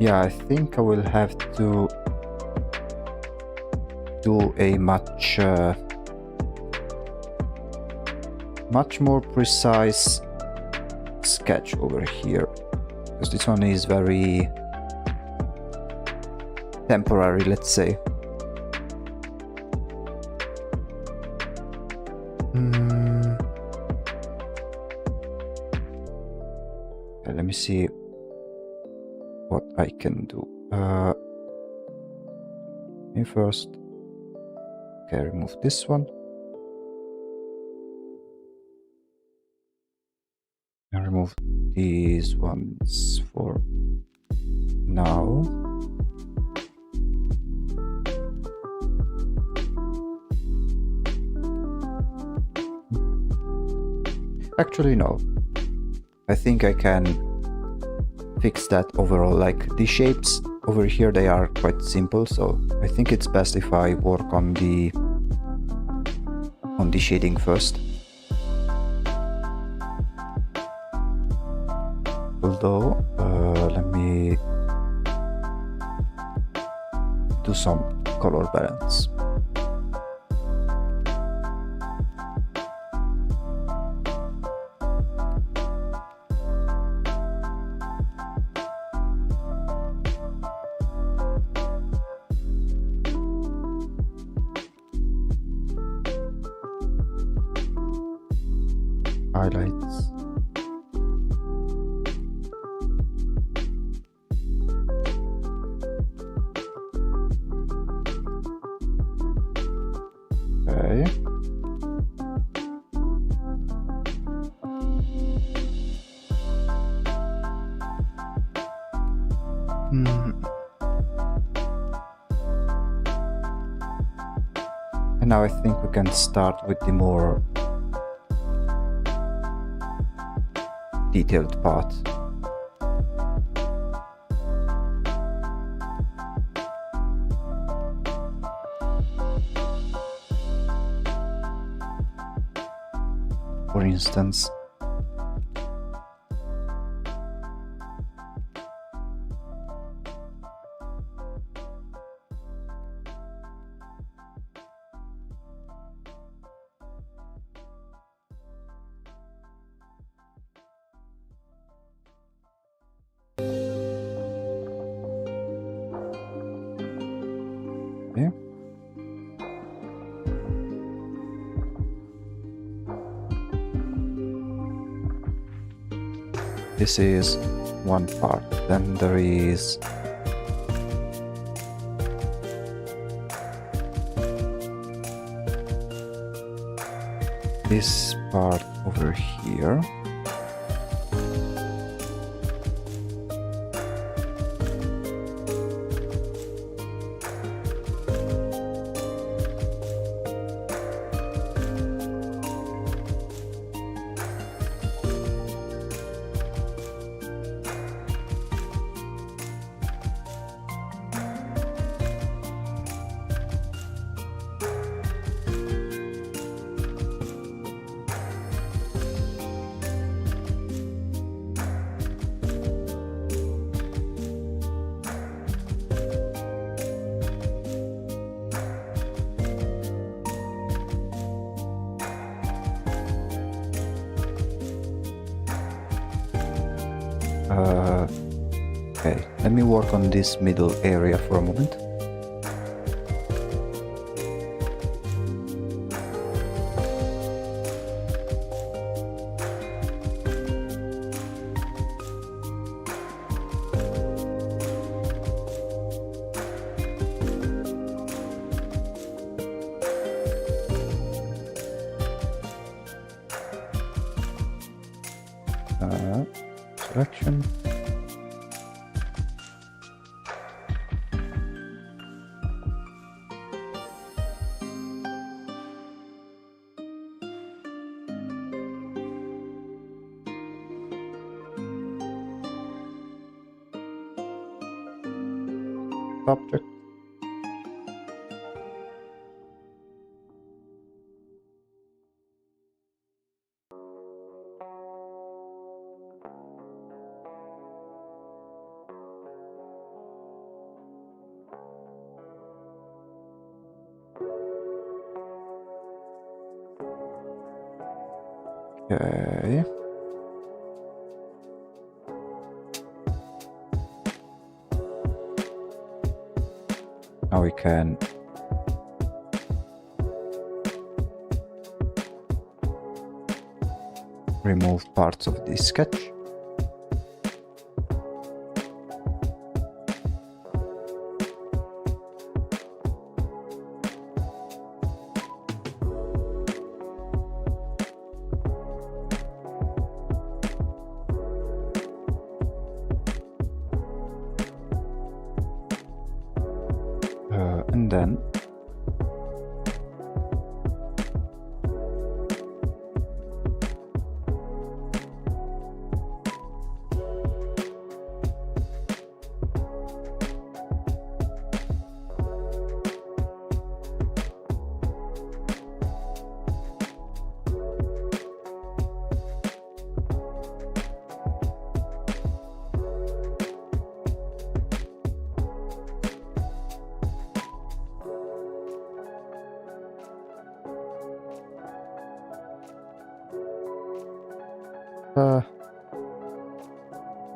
Yeah, I think I will have to do a much more precise sketch over here, because this one is very temporary, let's say. Okay, let me see what I can do. Me first. Okay, remove this one. And remove these ones for now. Actually, no. I think I can fix that overall. Like the shapes over here, they are quite simple, so I think it's best if I work on the shading first. Although, let me do some color balance. Highlights. Okay. And now I think we can start with the more detailed part. For instance, okay. This is one part. Then there is this part over here. Okay, let me work on this middle area for a moment. Selection. Object. Okay. Now we can remove parts of this sketch. And then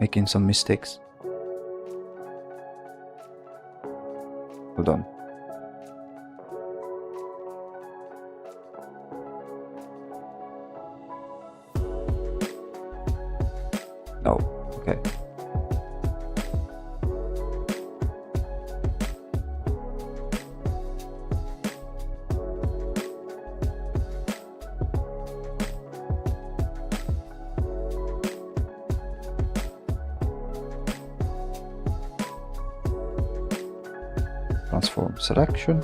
making some mistakes. Hold on. No, okay. Transform selection.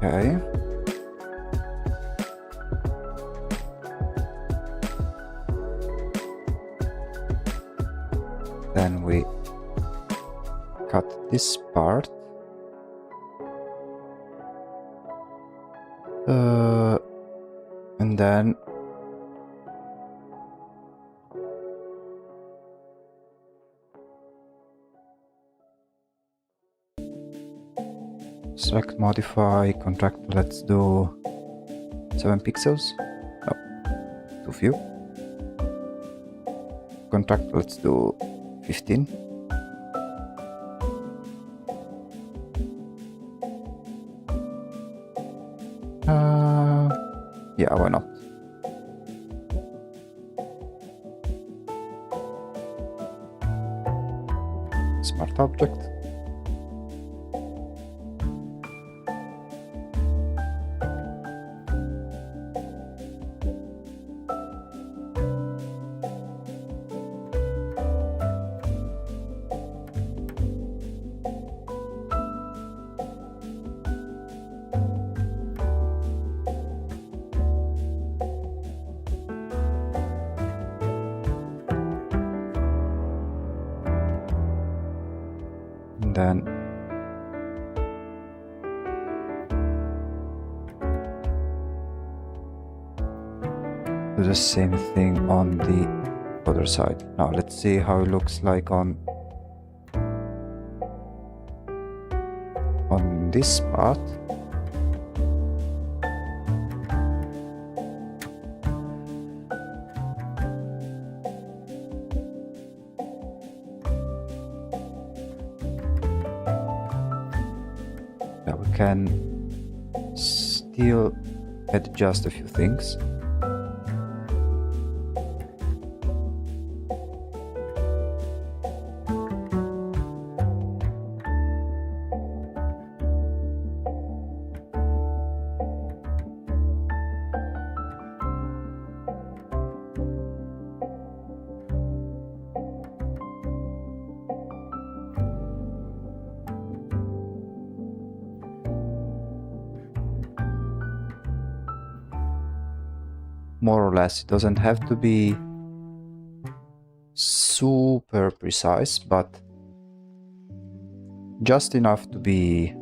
Okay. Then we cut this part. And then select modify contract. Let's do 7 pixels. No, too few. Contract, let's do 15. Yeah, why not? Smart object. Then do the same thing on the other side. Now let's see how it looks like on this part. Can still adjust a few things. More or less, it doesn't have to be super precise, but just enough to be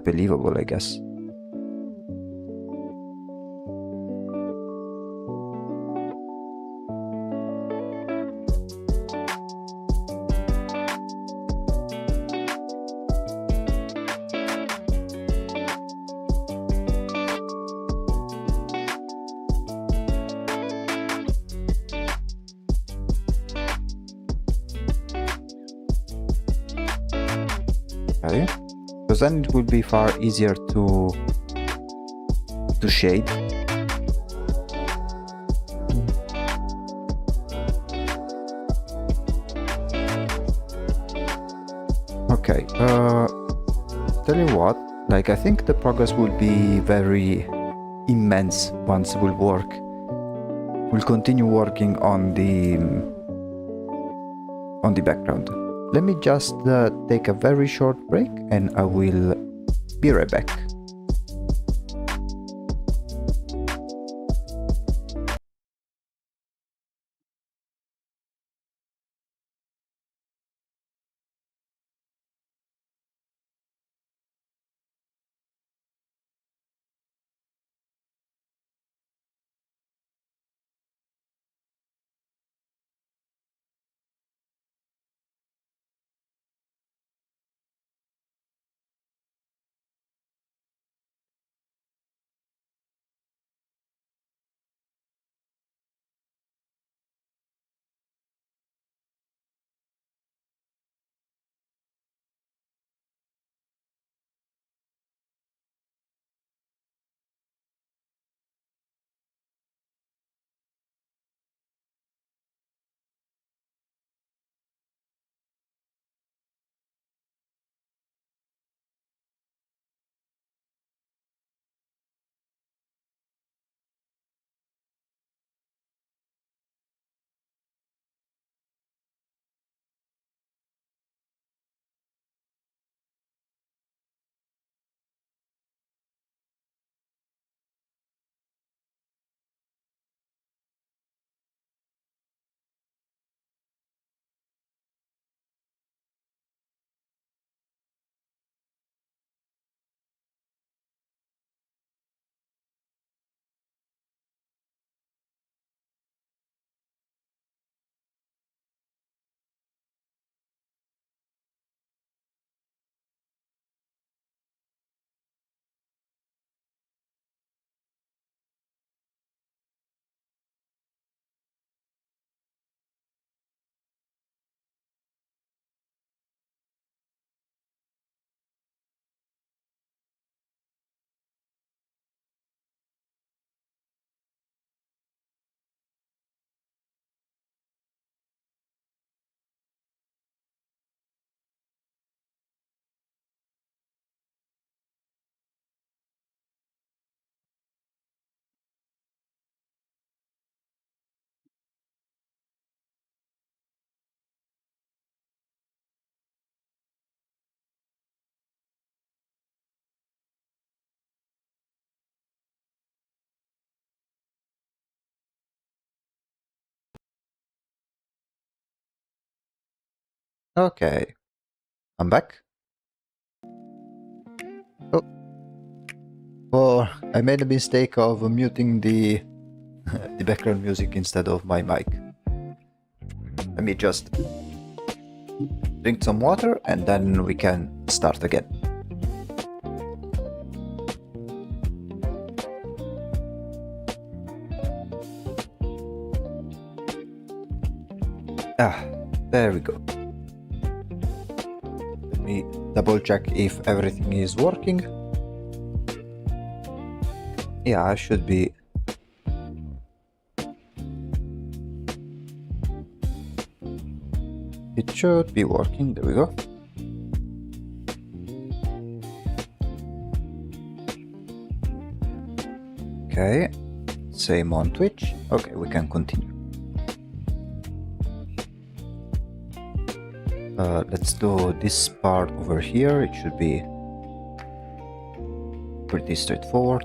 believable, I guess. Okay. Because then it will be far easier to shade. Okay, tell you what, like I think the progress will be very immense once we'll continue working on the background. Let me just take a very short break and I will be right back. Okay, I'm back. Oh, oh, I made a mistake of muting the the background music instead of my mic. Let me just drink some water and then we can start again. Ah, there we go. Let me double check if everything is working. Yeah, I should be. It should be working. There we go. Okay, same on Twitch. Okay, we can continue. Let's do this part over here. It should be pretty straightforward.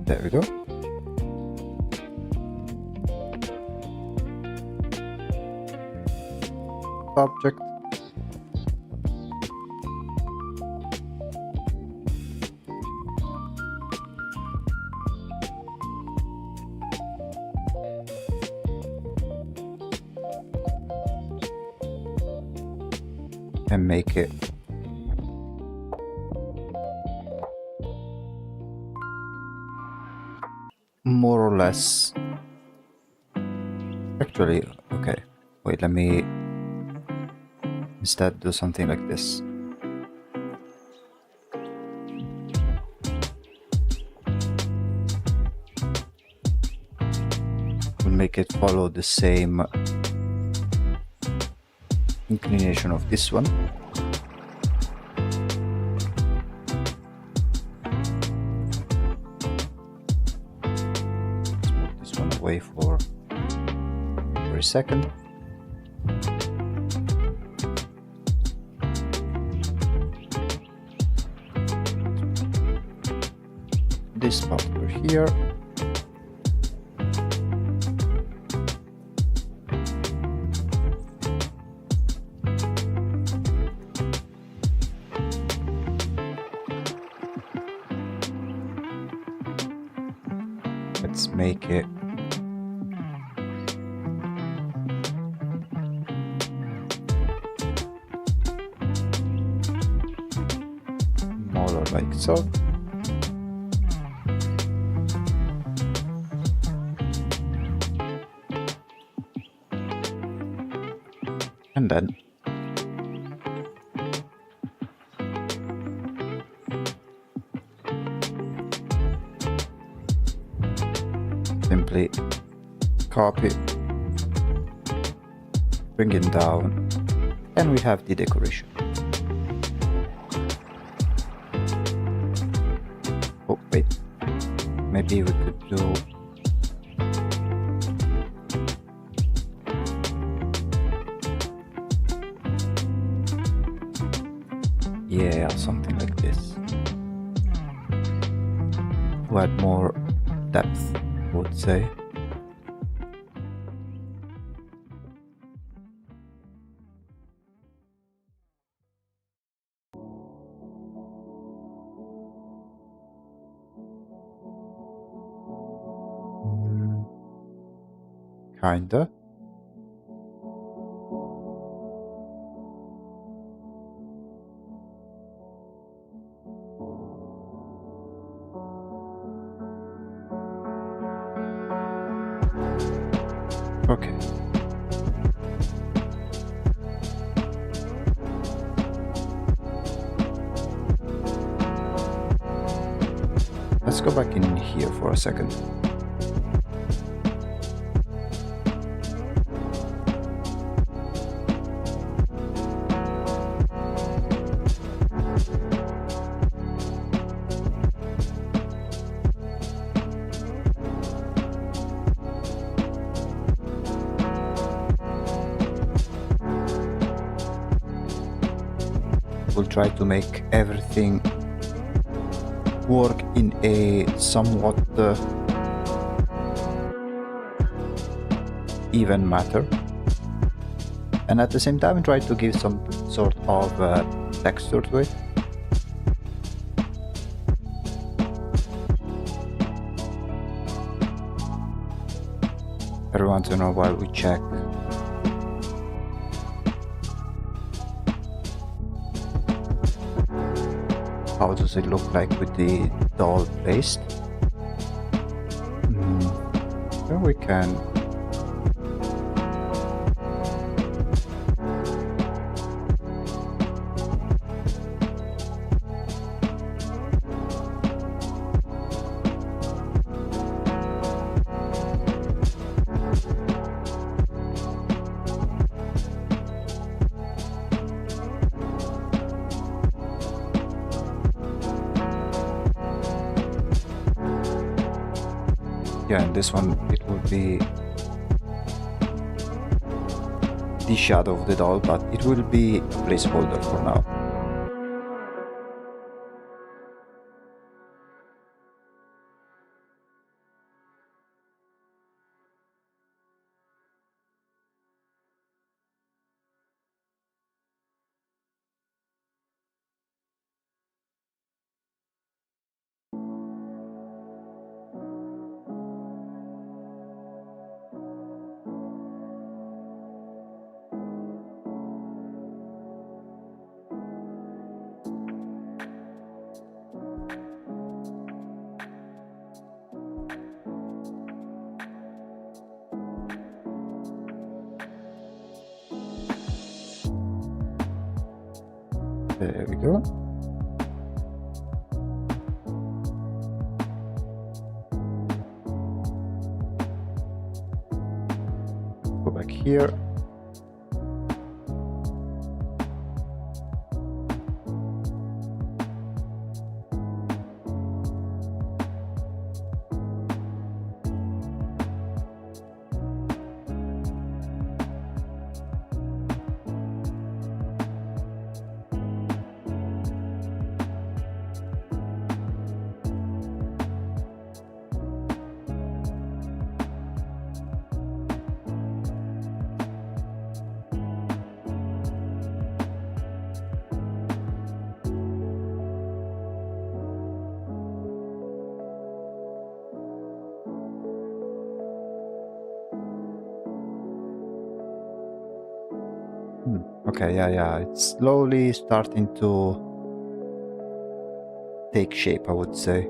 There we go. Object. and make it more or less. Actually, okay, wait, let me instead do something like this. We'll make it follow the same inclination of this one. Let's move this one away for a second. This part over here. Let's make it smaller like so. And then simply copy, bring it down, and we have the decoration. Oh wait, maybe we could do yeah, something like this to add more depth, I would say. Kinda. Okay. Let's go back in here for a second. We'll try to make everything work in a somewhat even matter, and at the same time try to give some sort of texture to it. Every once in a while we check how does it look like with the doll placed. Then we can yeah, and this one it will be the shadow of the doll, but it will be a placeholder for now. There we go. Go back here. Okay, yeah, it's slowly starting to take shape, I would say.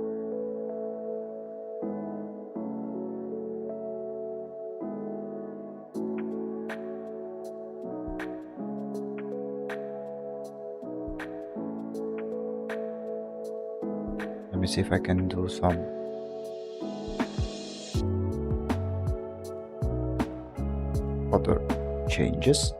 Let me see if I can do some other changes.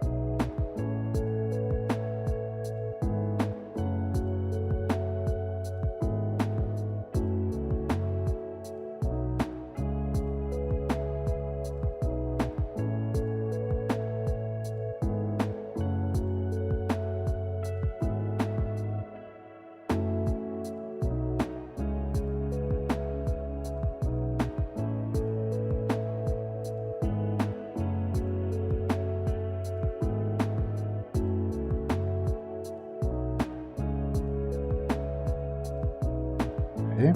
Okay.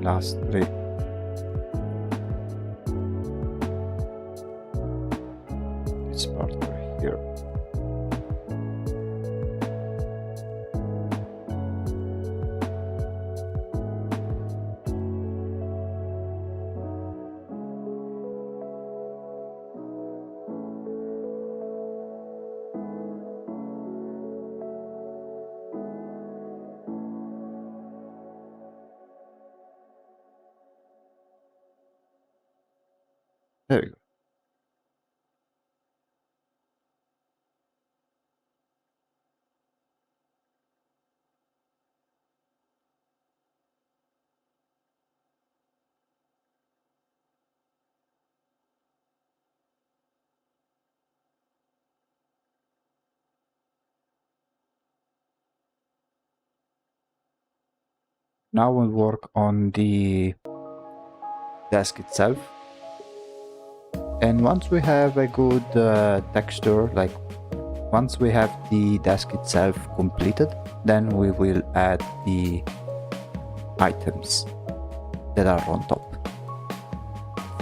Lastly, this part over here. There you go. Now we'll work on the desk itself. And once we have a good texture, like once we have the desk itself completed, then we will add the items that are on top.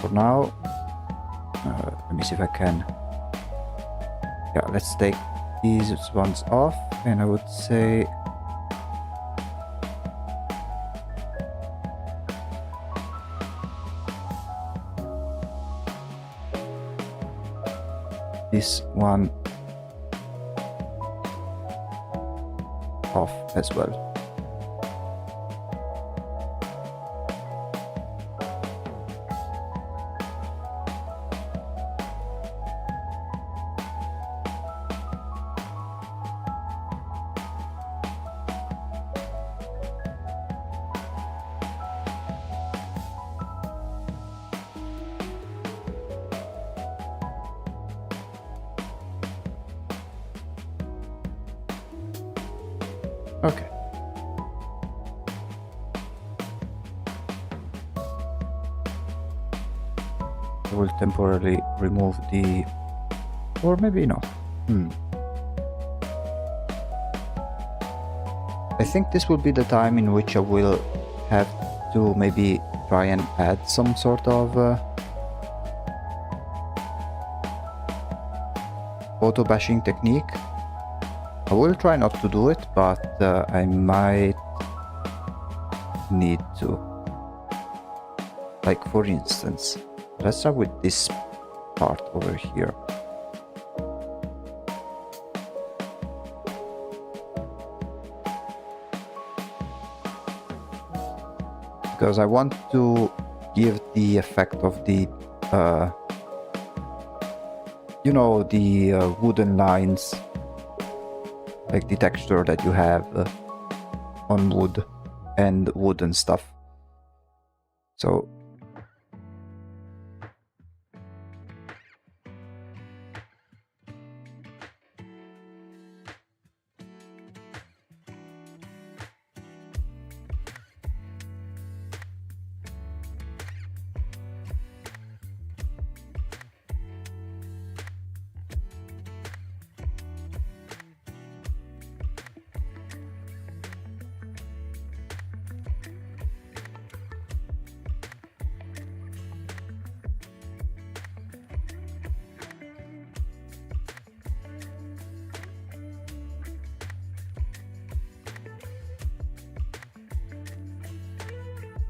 For now, let me see if I can. Yeah, let's take these ones off, and I would say this one off as well. Okay. I will temporarily remove the, or maybe not. I think this will be the time in which I will have to maybe try and add some sort of auto bashing technique. I will try not to do it, but I might need to. Like, for instance, let's start with this part over here. because I want to give the effect of the you know, the wooden lines, like the texture that you have on wood and wooden stuff. So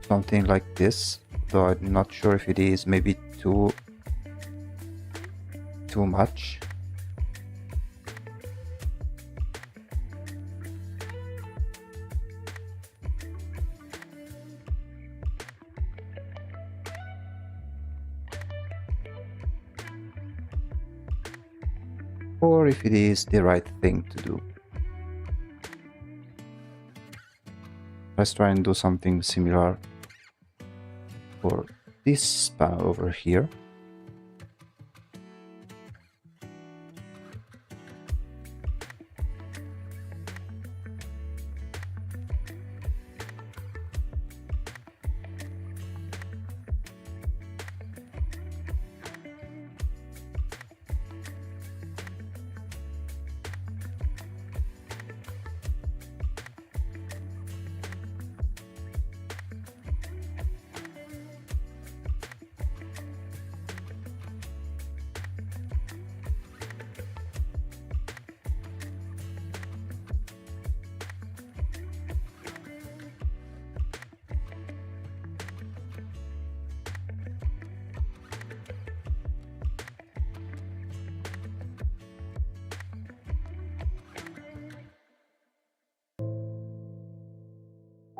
something like this, though I'm not sure if it is maybe too much. Or if it is the right thing to do. Let's try and do something similar for this panel over here.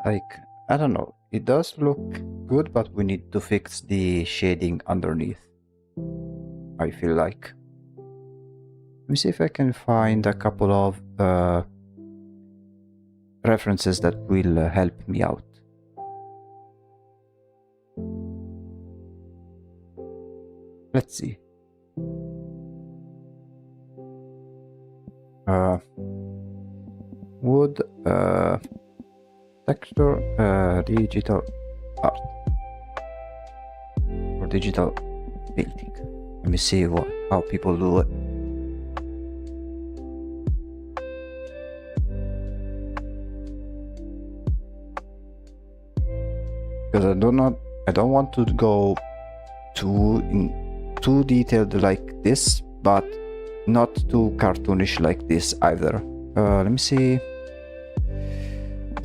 Like, I don't know, it does look good, but we need to fix the shading underneath, I feel like. Let me see if I can find a couple of references that will help me out. Let's see. Wood, texture, digital art, or digital painting. Let me see how people do it. Because I don't want to go too detailed like this, but not too cartoonish like this either. Let me see.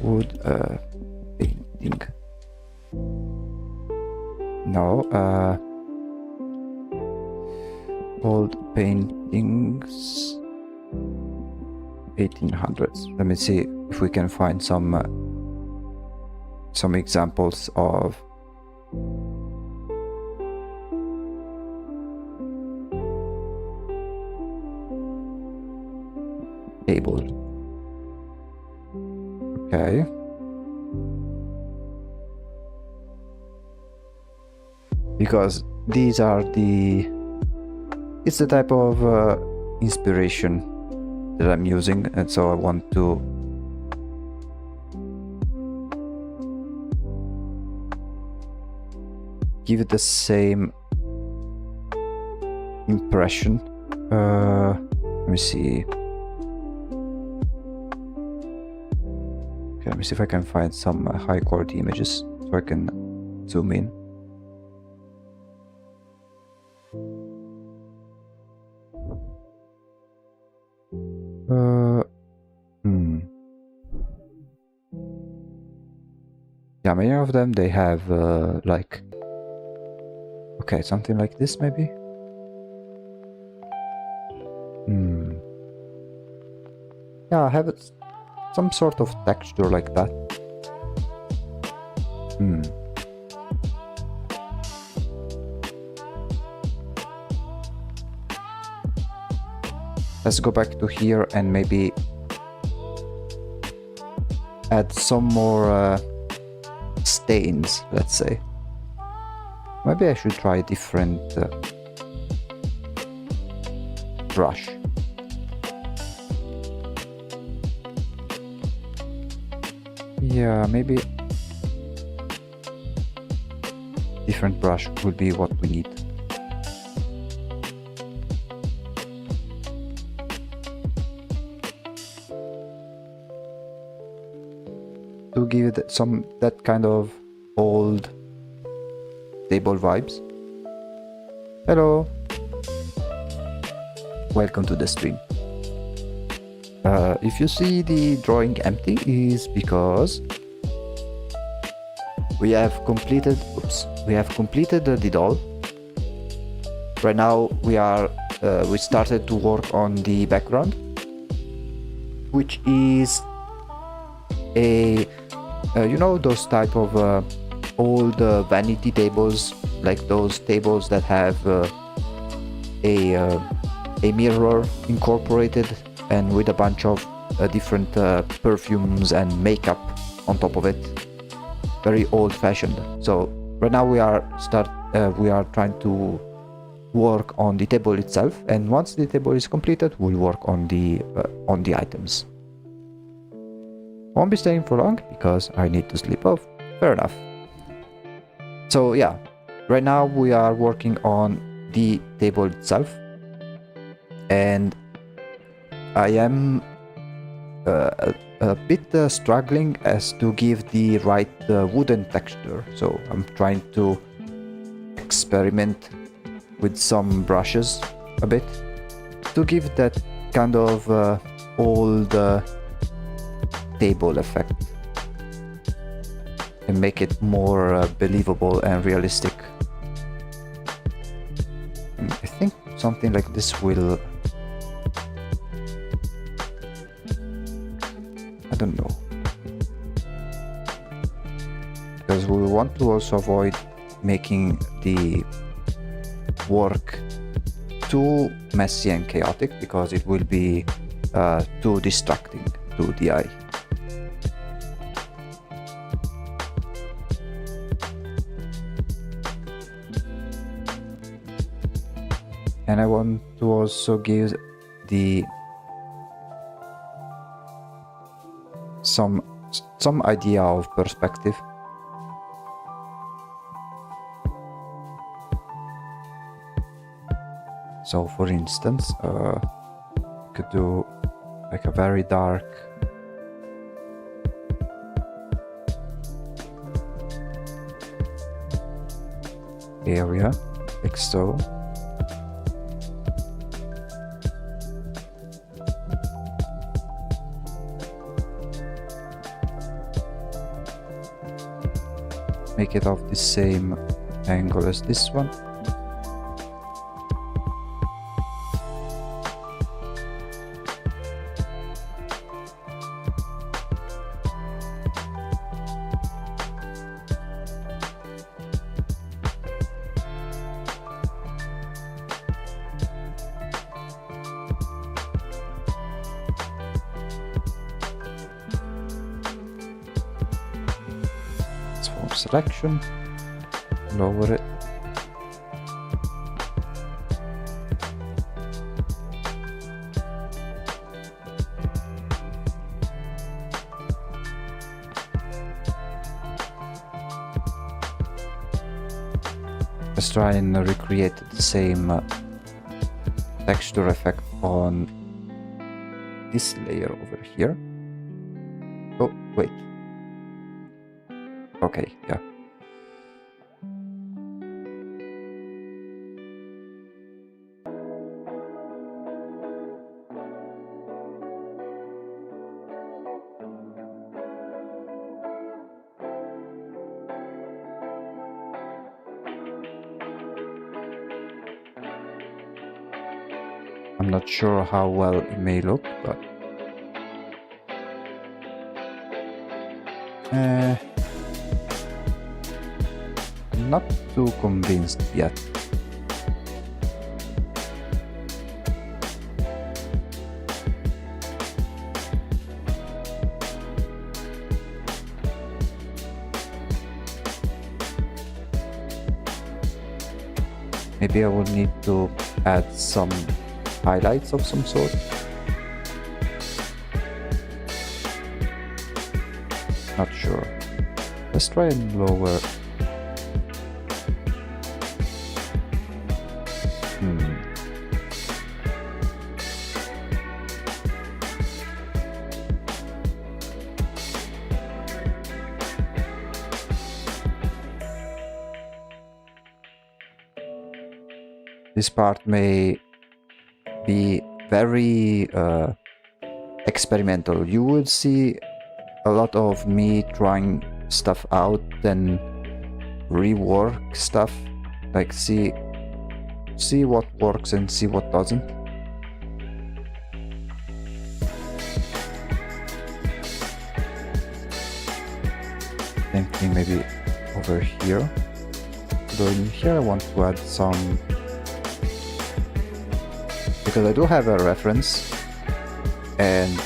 Wood painting. No. Old paintings. 1800s. Let me see if we can find some examples of tables. Okay. Because these are it's the type of inspiration that I'm using, and so I want to give it the same impression. Let me see. Okay, let me see if I can find some high quality images so I can zoom in. Yeah, many of them, they have like, okay, something like this maybe. Yeah, I have some sort of texture like that. Let's go back to here and maybe add some more stains, let's say. Maybe I should try a different brush. Yeah, maybe different brush would be what we need. To give it some that kind of old table vibes. Hello, welcome to the stream. If you see the drawing empty, is because we have completed the doll. Right now we started to work on the background, which is a you know, those type of old vanity tables, like those tables that have a mirror incorporated and with a bunch of different perfumes and makeup on top of it. Very old-fashioned. So right now we are trying to work on the table itself, and once the table is completed, we'll work on the items. Won't be staying for long because I need to sleep off. Fair enough. So yeah, right now we are working on the table itself, and I am a bit struggling as to give the right wooden texture. So I'm trying to experiment with some brushes a bit to give that kind of old table effect and make it more believable and realistic. I think something like this will, I don't know, because we want to also avoid making the work too messy and chaotic, because it will be too distracting to the eye. And I want to also give the some idea of perspective. So for instance, could do like a very dark area, like so. Make it of the same angle as this one. Selection, lower it. Let's try and recreate the same texture effect on this layer over here. Oh, wait. Okay, yeah. I'm not sure how well it may look, but not too convinced yet. Maybe I will need to add some highlights of some sort. Not sure. Let's try and lower. This part may be very experimental. You will see a lot of me trying stuff out, then rework stuff, like see what works and see what doesn't. Same thing maybe over here. Though in here I want to add some, because I do have a reference and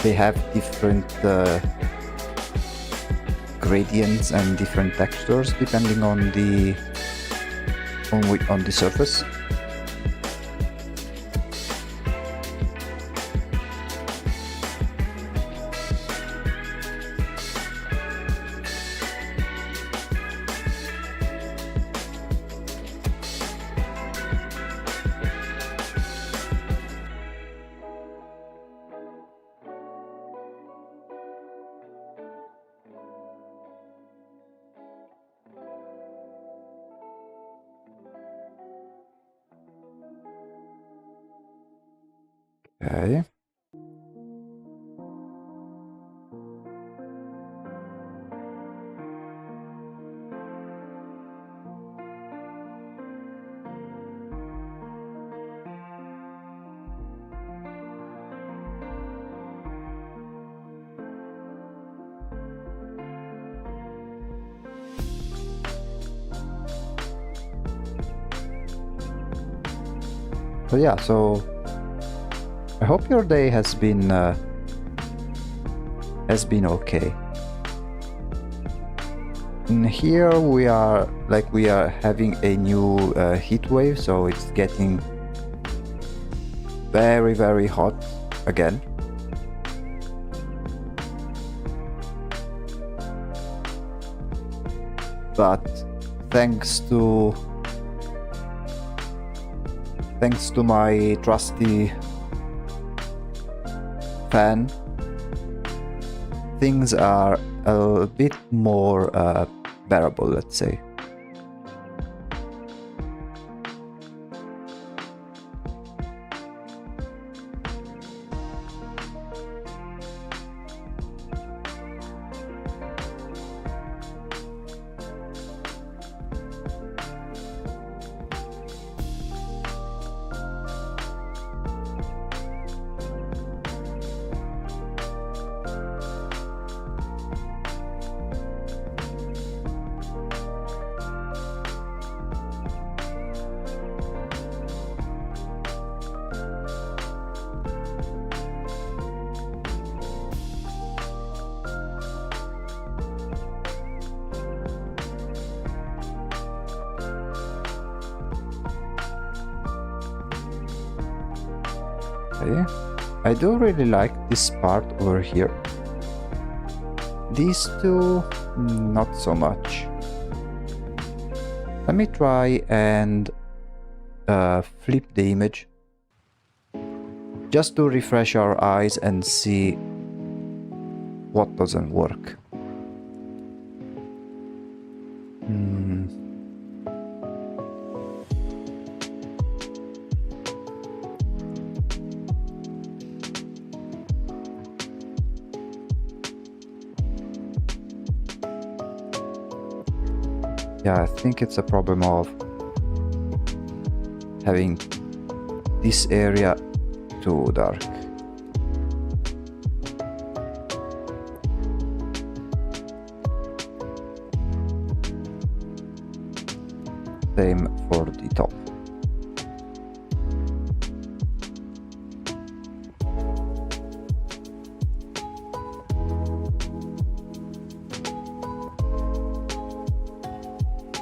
they have different gradients and different textures depending on the surface. Okay. So yeah, so I hope your day has been okay. In here we are having a new heat wave, so it's getting very, very hot again. But thanks to my trusty fan, things are a bit more bearable, let's say. Okay. I do really like this part over here. These two, not so much. Let me try and flip the image just to refresh our eyes and see what doesn't work. Yeah, I think it's a problem of having this area too dark. Same for the top.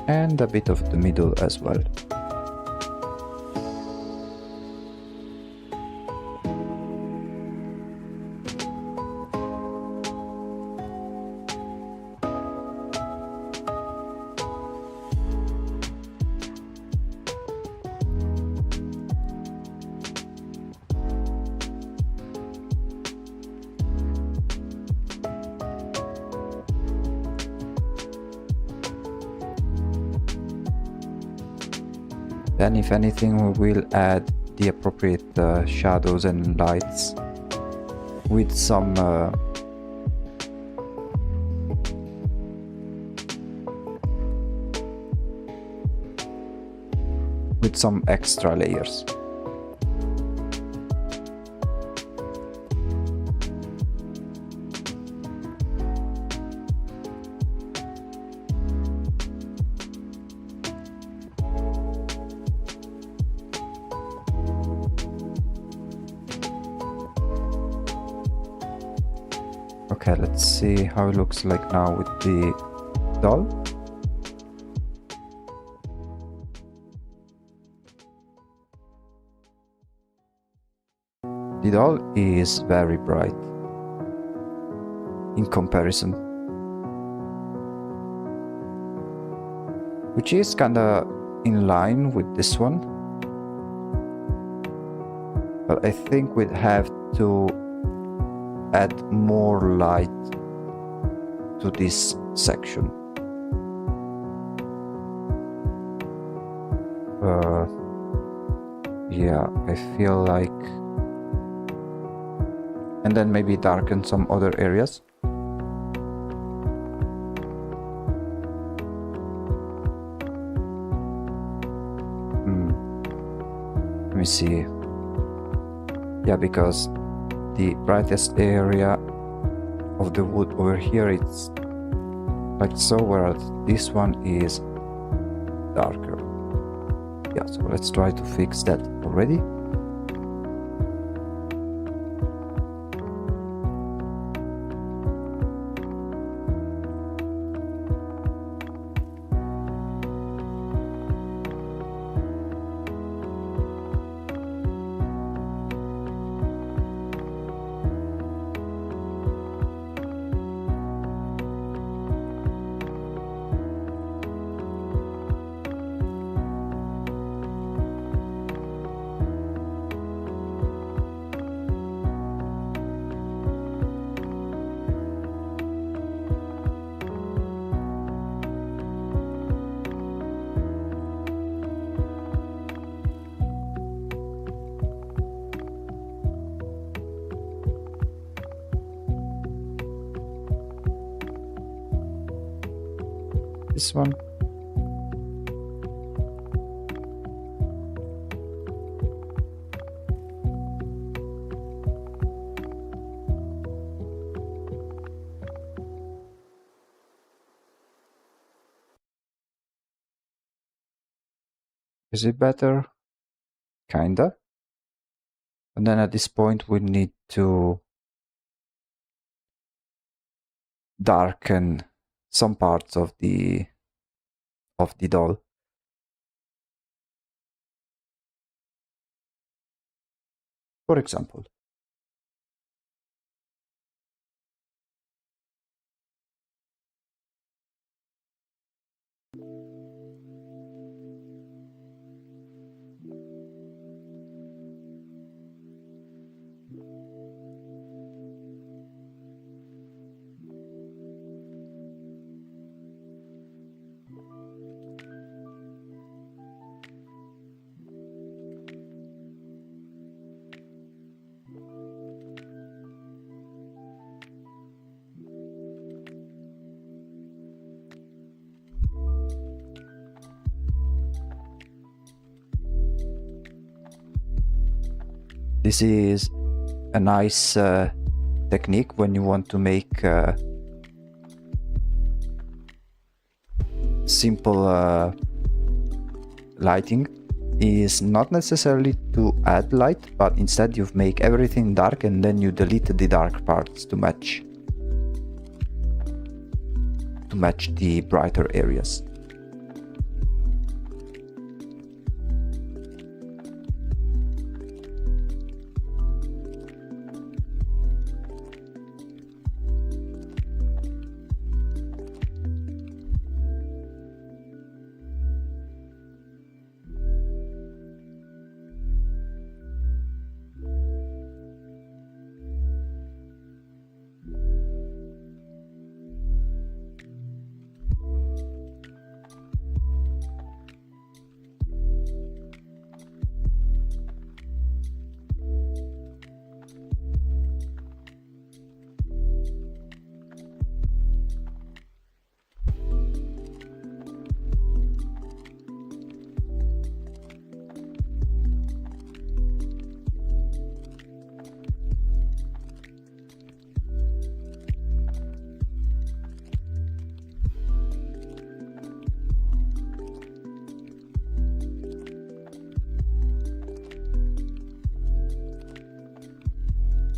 And a bit of the middle as well. Then if anything, we will add the appropriate shadows and lights with some extra layers. Okay, let's see how it looks like now with the doll. The doll is very bright in comparison, which is kinda in line with this one, but I think we'd have to add more light to this section. Yeah, I feel like, and then maybe darken some other areas. Let me see. Yeah, because the brightest area of the wood over here, it's like so, whereas this one is darker. Yeah, so let's try to fix that already. This one. Is it better? Kinda. And then at this point we need to darken some parts of the doll. For example. This is a nice technique when you want to make simple lighting. Is not necessarily to add light, but instead you make everything dark and then you delete the dark parts to match the brighter areas.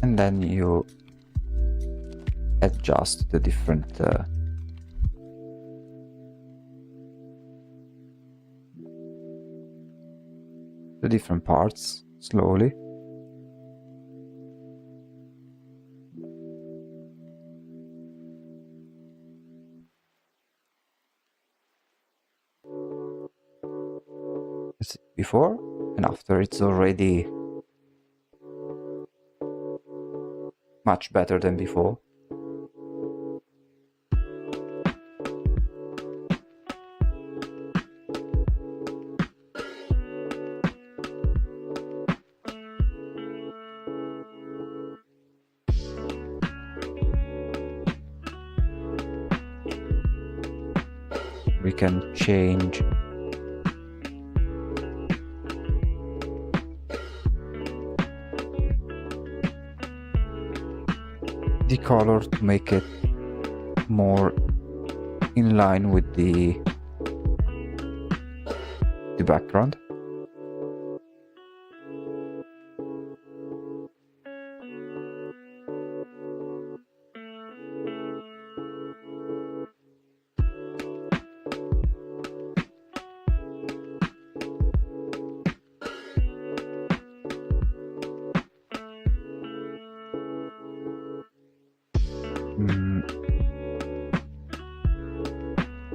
and then you adjust the different parts slowly. Before and after, it's already much better than before. We can change the color to make it more in line with the background.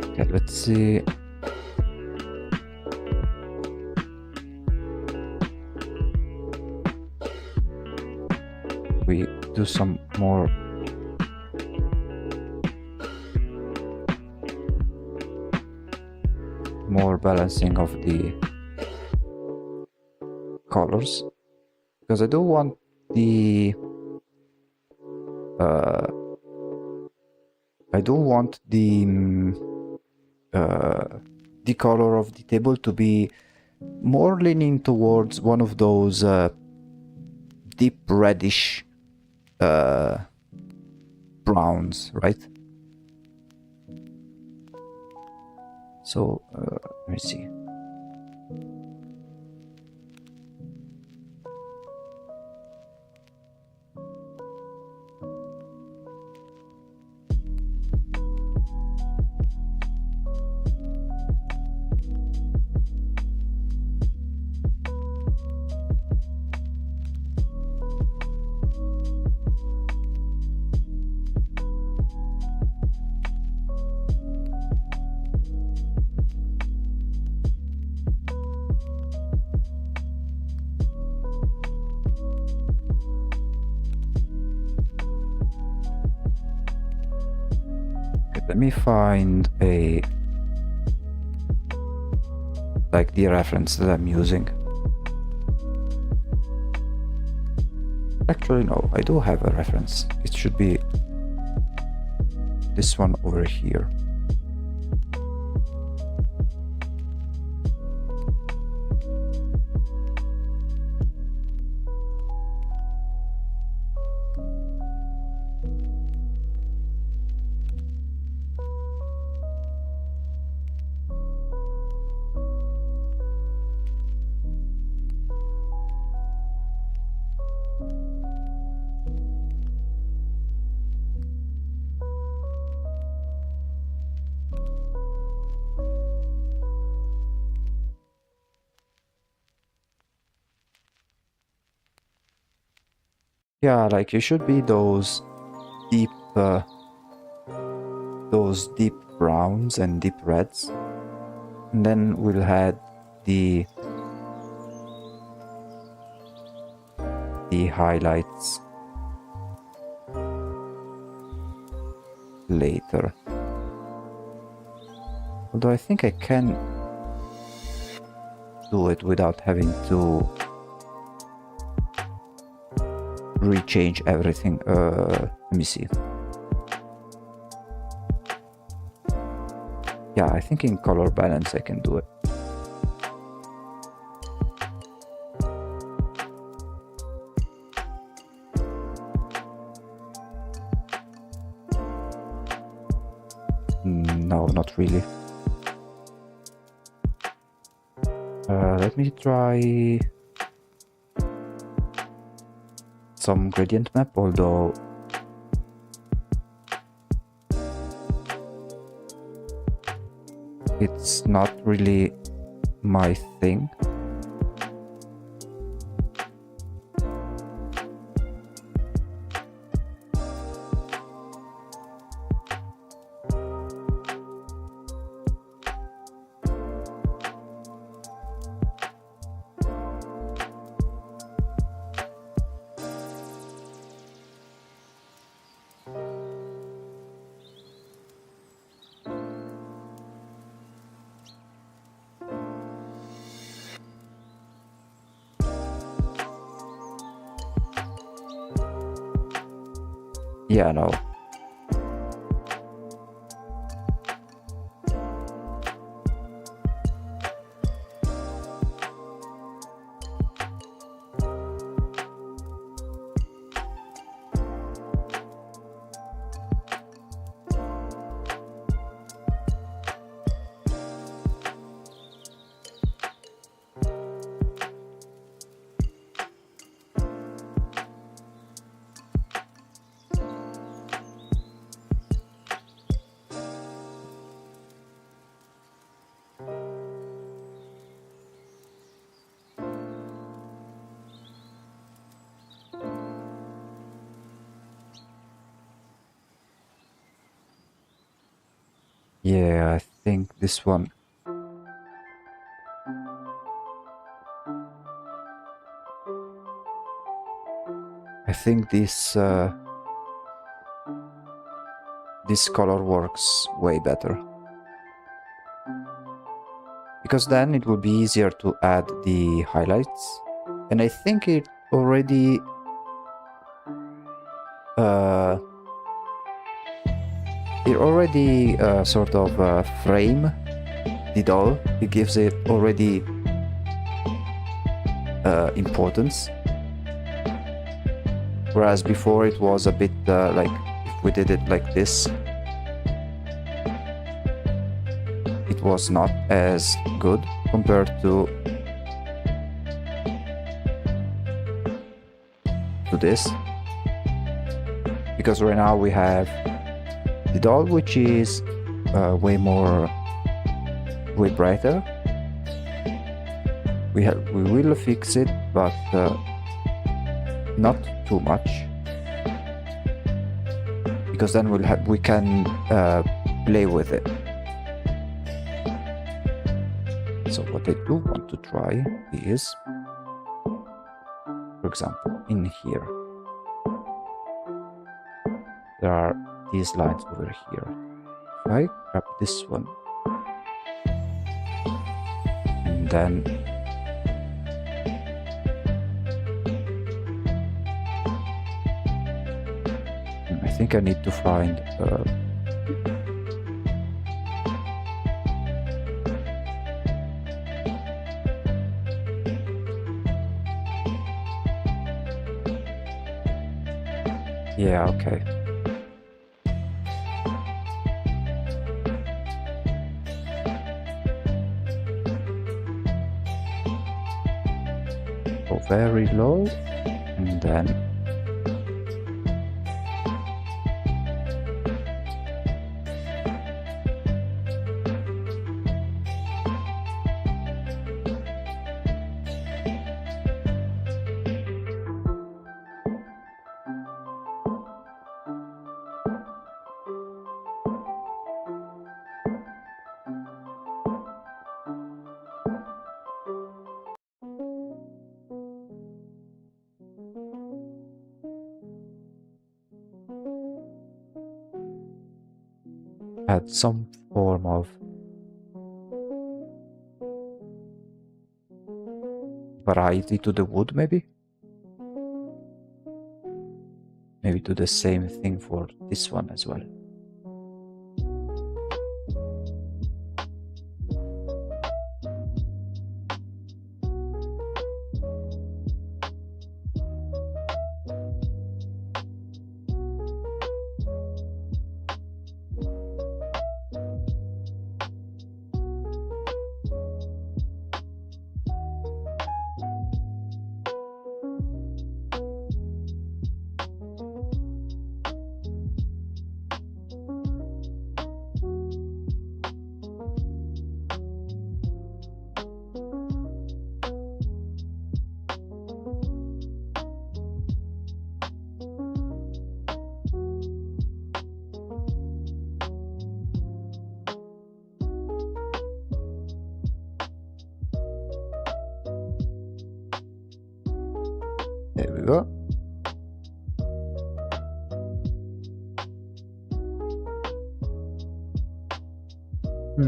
Okay, let's see. We do some more balancing of the colors, because I do want the the color of the table to be more leaning towards one of those deep reddish browns, right? So let me see. Let me find the reference that I'm using. Actually, no, I do have a reference. It should be this one over here. Yeah, like you should be those deep browns and deep reds, and then we'll add the highlights later. Although I think I can do it without having to rechange everything. Let me see. Yeah, I think in color balance I can do it. No, not really. Let me try some gradient map, although it's not really my thing. Yeah, no. Yeah, I think this one. I think this color works way better. Because then it will be easier to add the highlights. And I think it already sort of frame the doll. It gives it already importance. Whereas before it was a bit like if we did it like this, it was not as good compared to this. Because right now we have the doll, which is way brighter. We will fix it, but not too much, because then we can play with it. So what I do want to try is, for example, in here there are these lines over here. If I grab this one and then I think I need to find yeah, okay. Go very low and then add some form of variety to the wood, maybe do the same thing for this one as well. I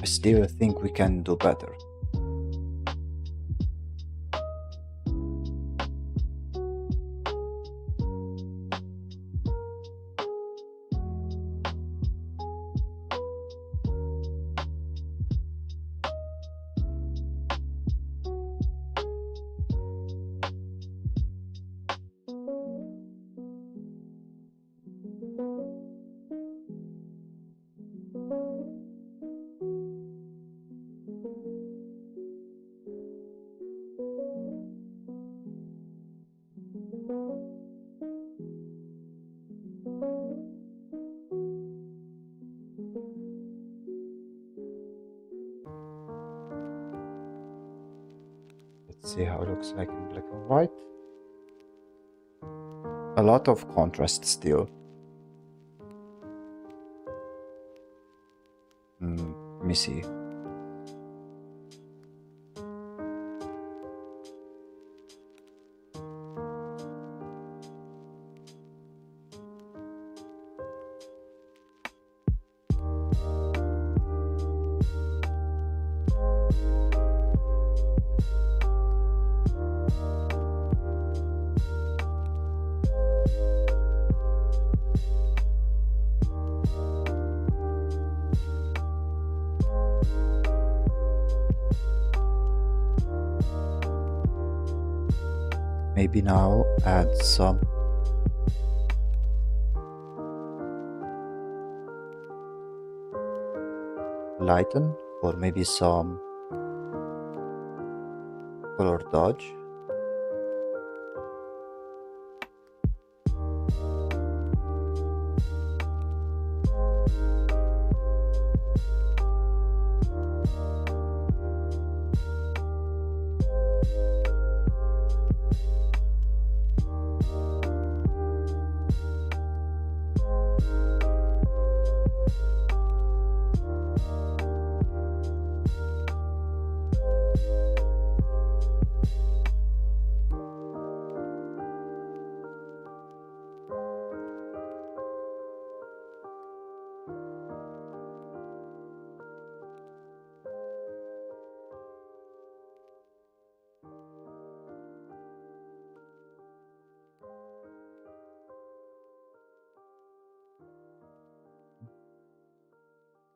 still think we can do better. Let's see how it looks like in black and white. A lot of contrast still. Let me see. Maybe now add some lighten, or maybe some color dodge.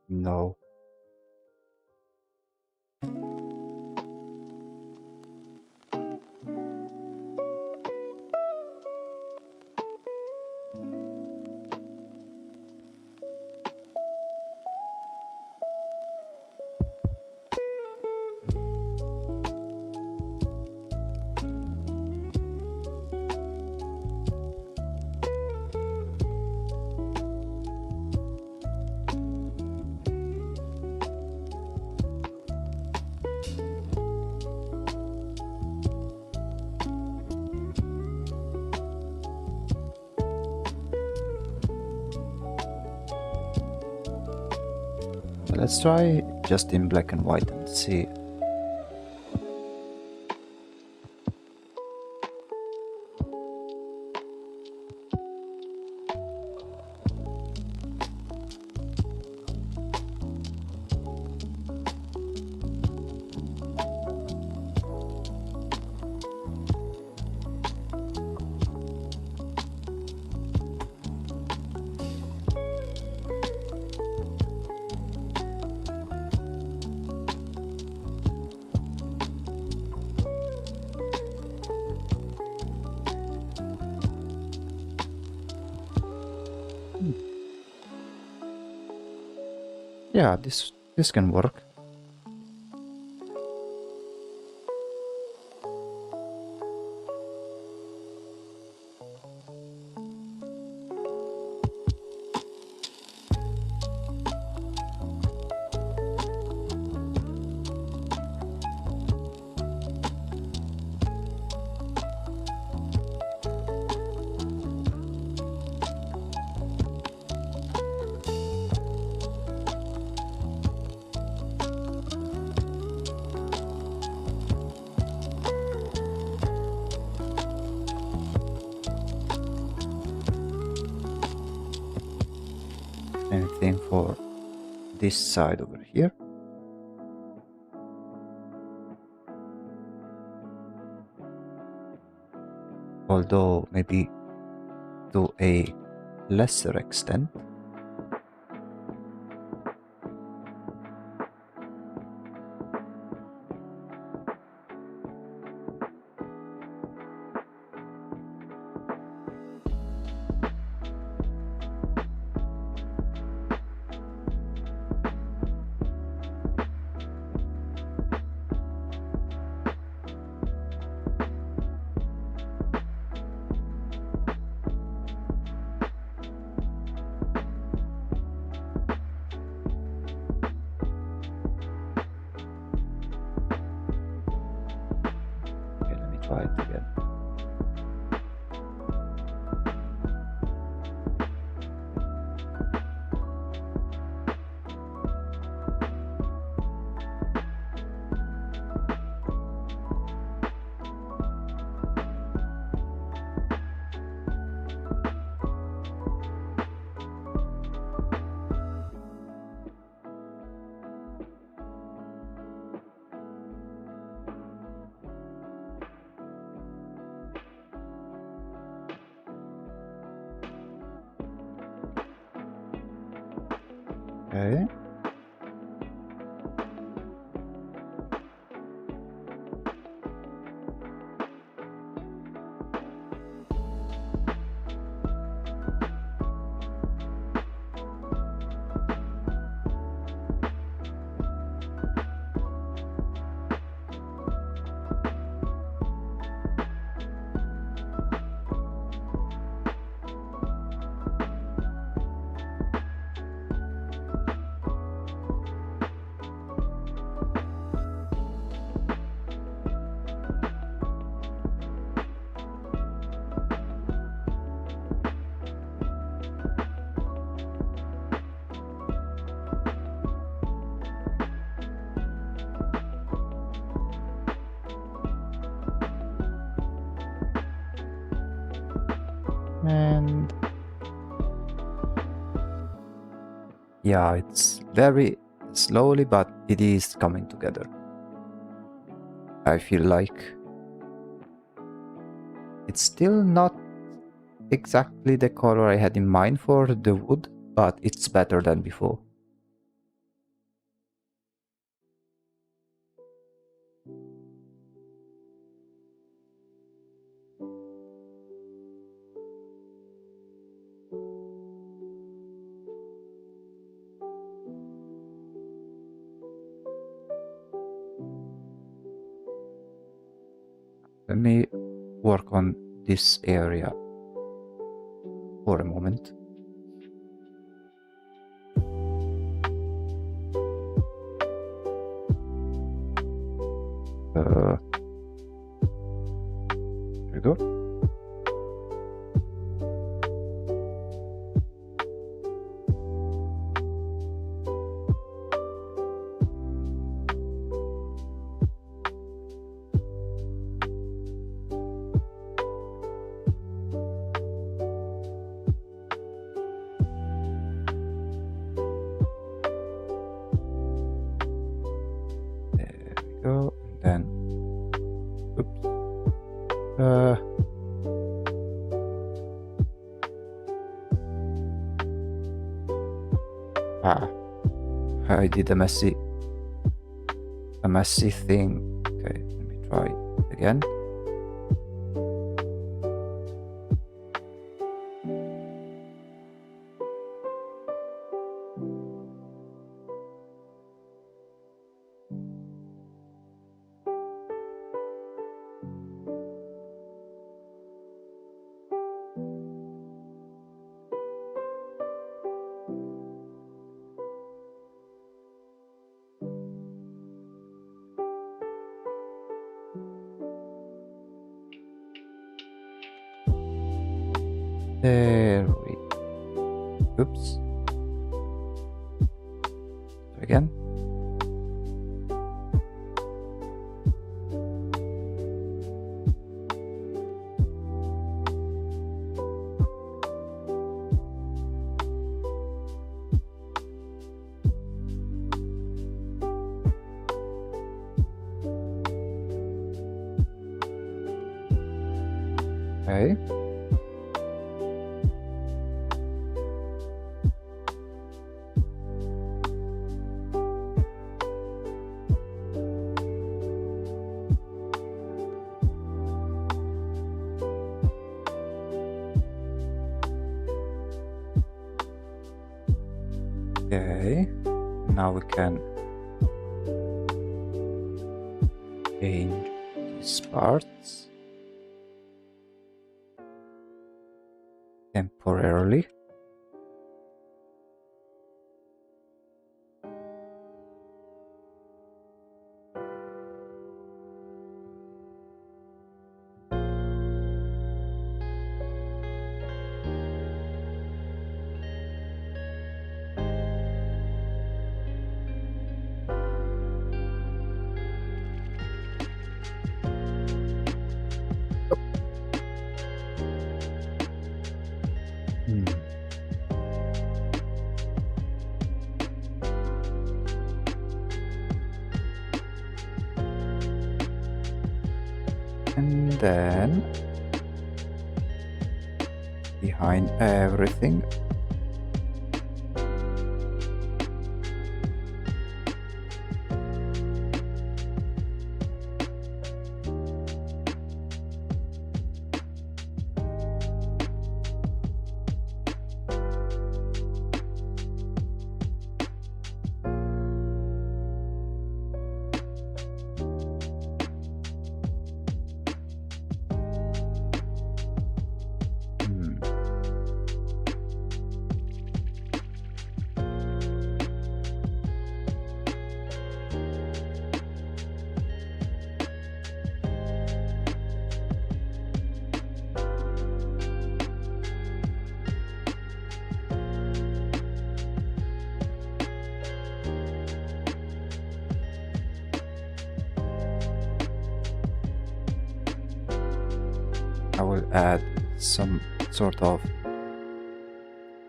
No. Let's try just in black and white and see. Yeah, this can work. this side over here. Although maybe to a lesser extent. Try it again. Okay. And yeah, it's very slowly, but it is coming together. I feel like it's still not exactly the color I had in mind for the wood, but it's better than before. Let me work on this area for a moment. There we go. Go, and then oops. I did a messy thing. Okay, let me try it again. There we oops. Again. Okay. Okay, now we can change these parts temporarily. Hmm. And then behind everything, hmm. I will add some sort of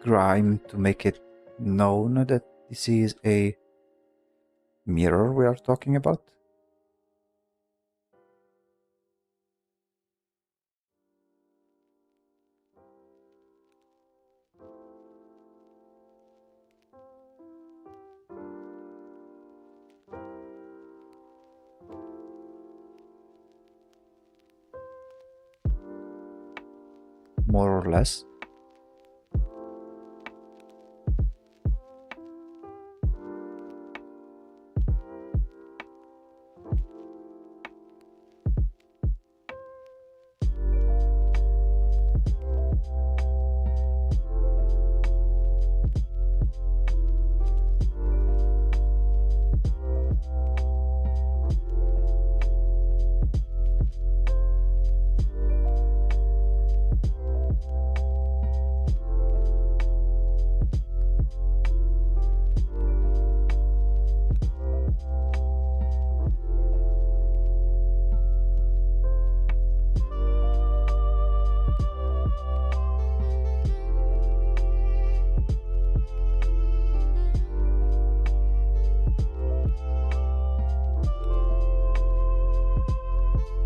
grime to make it known that this is a mirror we are talking about. More or less.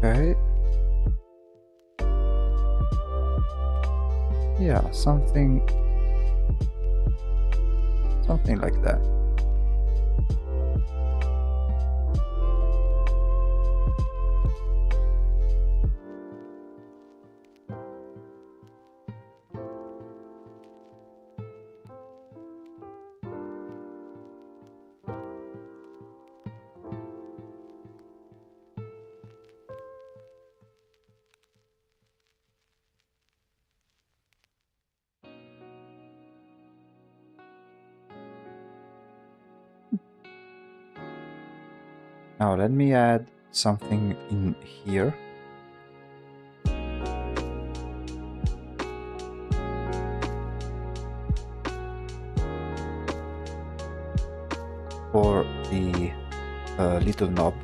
Okay. Yeah, something like that. Now let me add something in here. For the little knob.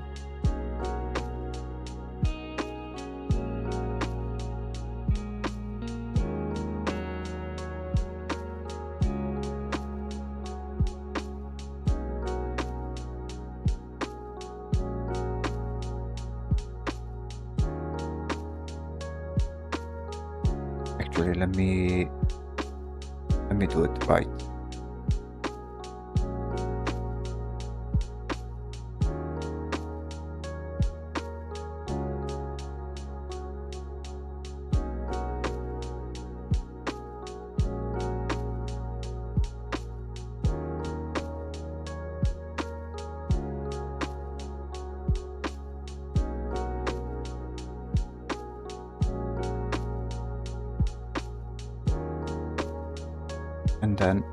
Actually, let me do it right. And then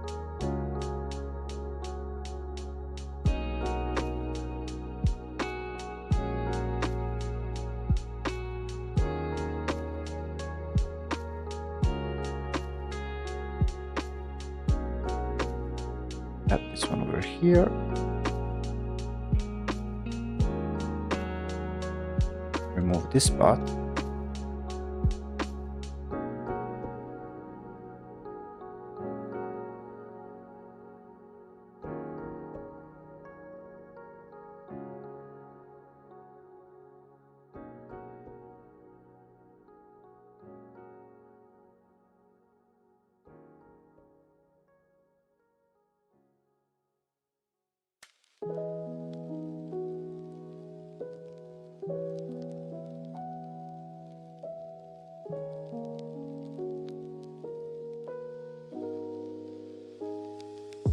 add this one over here. Remove this spot.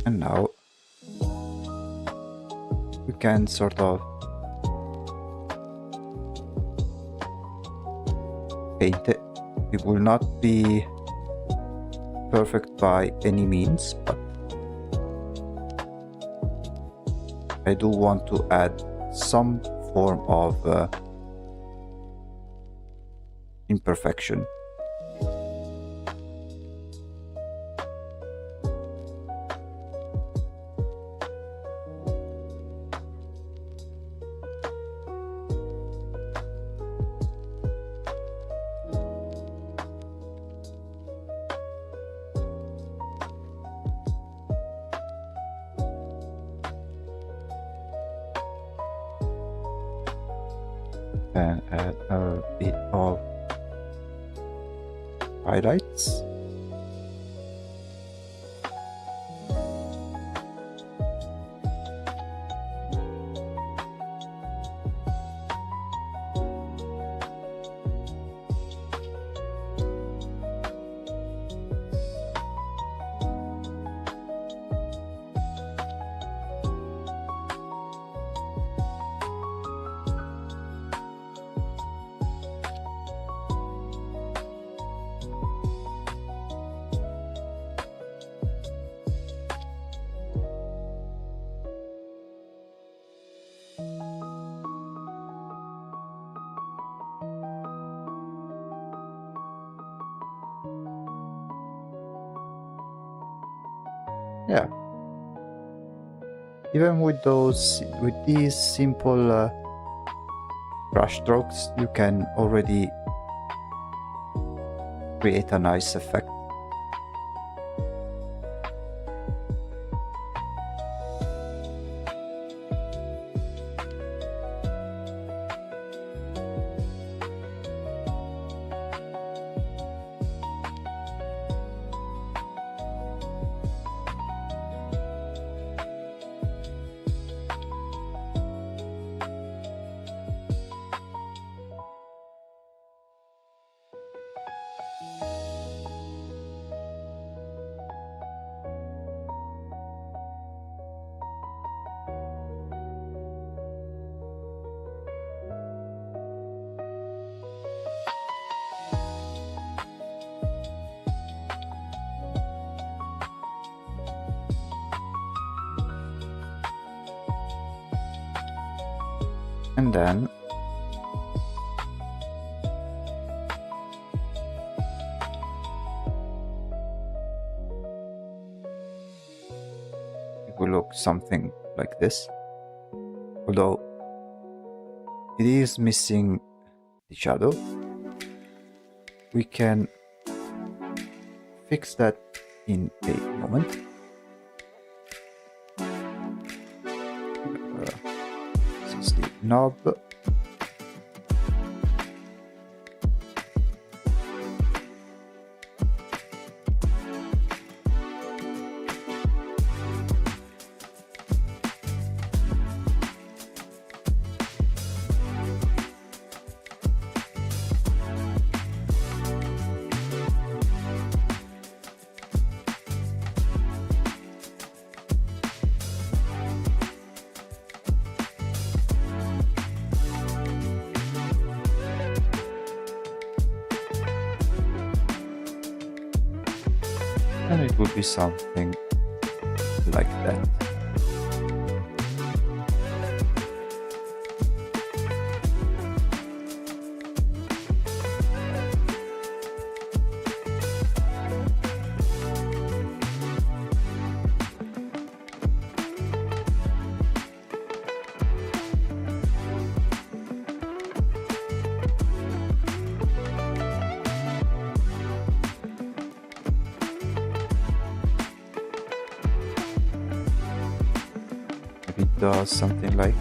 And now we can sort of paint it. It will not be perfect by any means, but I do want to add some form of imperfection. And add a bit of highlights. Yeah. Even with these simple brush strokes, you can already create a nice effect. And then it will look something like this, although it is missing the shadow. We can fix that in a moment. This is the knob. it would be something like that. It does something like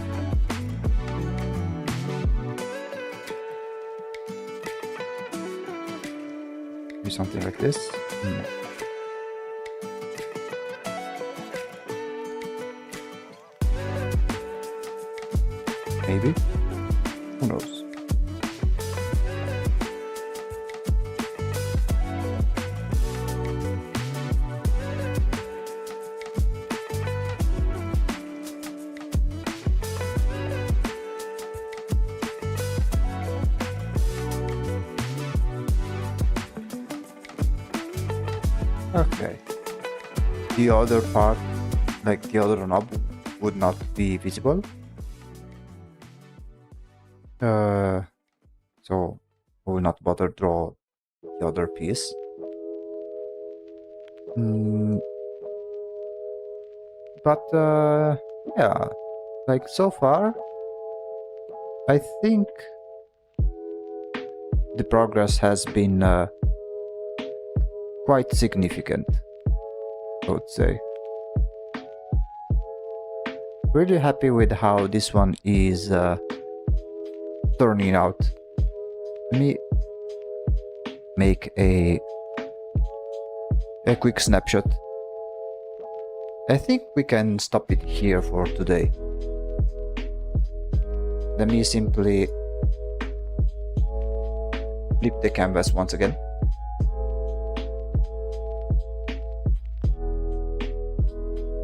do something like this. Maybe, who knows? Okay. The other part, like the other knob, would not be visible. So we will not bother draw the other piece. But yeah, like so far, I think the progress has been quite significant, I would say. Really happy with how this one is turning out. Let me make a quick snapshot. I think we can stop it here for today. Let me simply flip the canvas once again.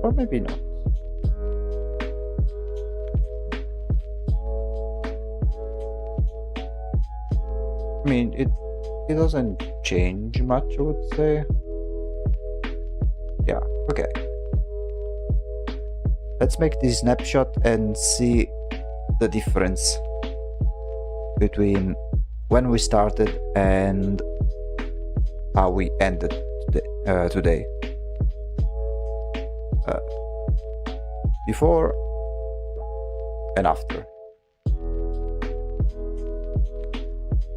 Or maybe not. I mean, it doesn't change much, I would say. Yeah, okay. Let's make this snapshot and see the difference between when we started and how we ended today. Before and after.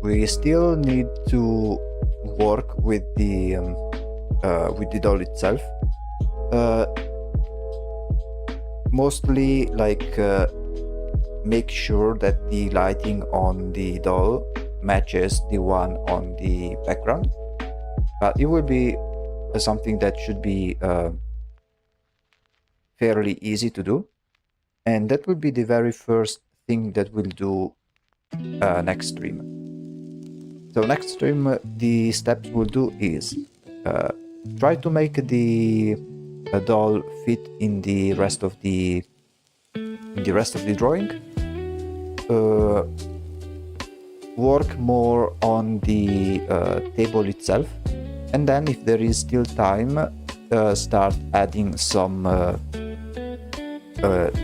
We still need to work with the doll itself. Mostly like make sure that the lighting on the doll matches the one on the background. But it will be something that should be fairly easy to do, and that will be the very first thing that we'll do next stream. So next stream, the steps we'll do is try to make the doll fit in the rest of the drawing. Work more on the table itself, and then if there is still time, start adding some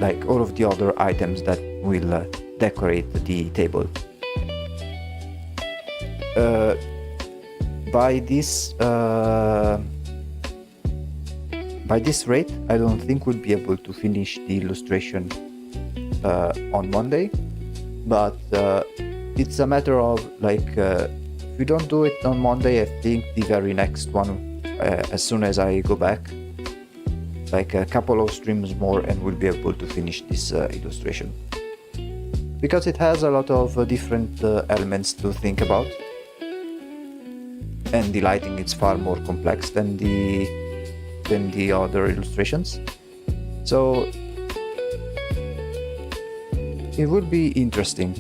like all of the other items that will decorate the table. By this rate, I don't think we'll be able to finish the illustration on Monday, but it's a matter of like if we don't do it on Monday, I think the very next one, as soon as I go back, like a couple of streams more, and we'll be able to finish this illustration, because it has a lot of different elements to think about, and the lighting is far more complex than the other illustrations. So it would be interesting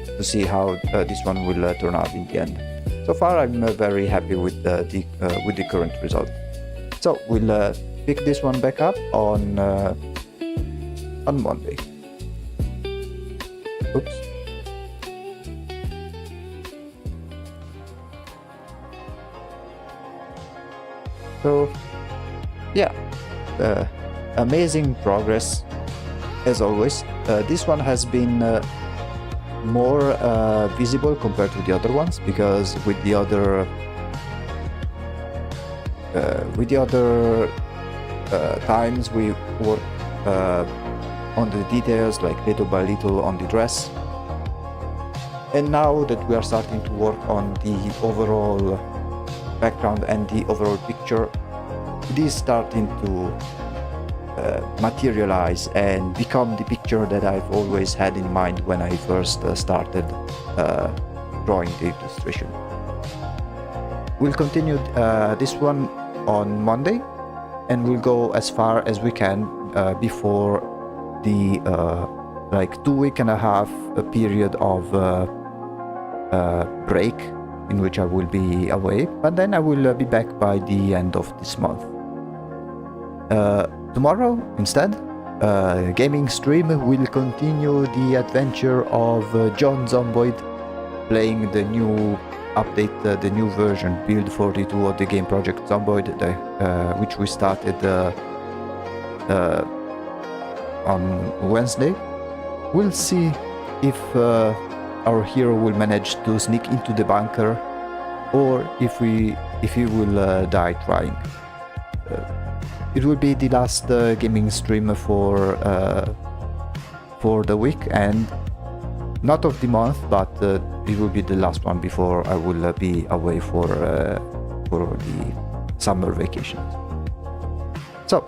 to see how this one will turn out in the end. So far, I'm very happy with the current result. So we'll pick this one back up on Monday. Oops. So yeah, amazing progress as always. This one has been more visible compared to the other ones, because with the other times we work on the details, like little by little on the dress, and now that we are starting to work on the overall background and the overall picture, it is starting to materialize and become the picture that I've always had in mind when I first started drawing the illustration. We'll continue this one on Monday, and we'll go as far as we can before the like 2.5 period of break in which I will be away, but then I will be back by the end of this month. Tomorrow, instead, gaming stream will continue the adventure of John Zomboid playing the new update, the new version, build 42 of the game project Zomboid, which we started on Wednesday. We'll see if our hero will manage to sneak into the bunker, or if he will die trying. It will be the last gaming stream for the week, and not of the month, but it will be the last one before I will be away for the summer vacation. So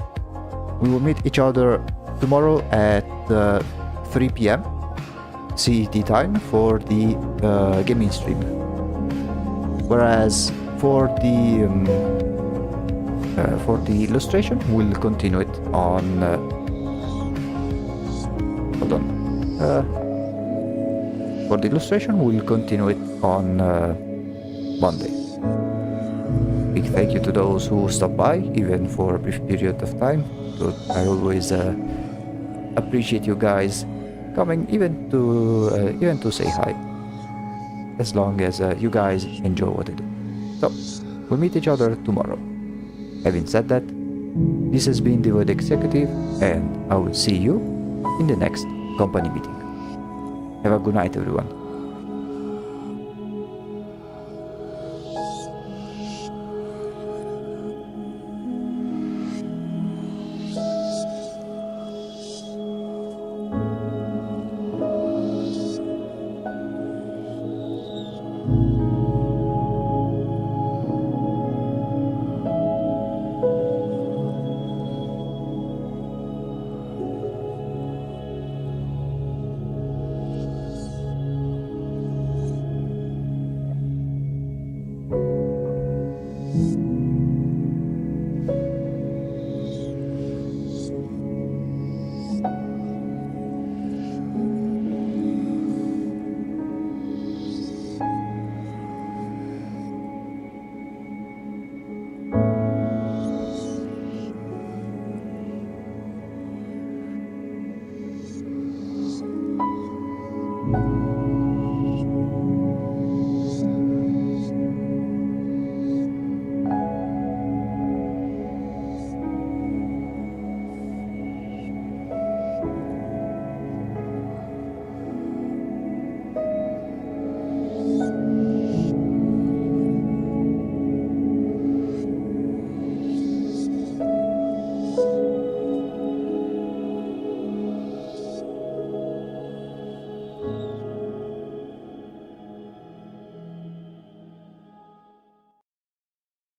we will meet each other tomorrow at 3 p.m. CET time for the gaming stream. Whereas for the illustration, we'll continue it on. Hold on. For the illustration, we'll continue it on Monday. Big thank you to those who stopped by, even for a brief period of time. So I always appreciate you guys coming, even to say hi, as long as you guys enjoy what I do. So we'll meet each other tomorrow. Having said that, this has been the Void Executive, and I will see you in the next company meeting. Have a good night, everyone.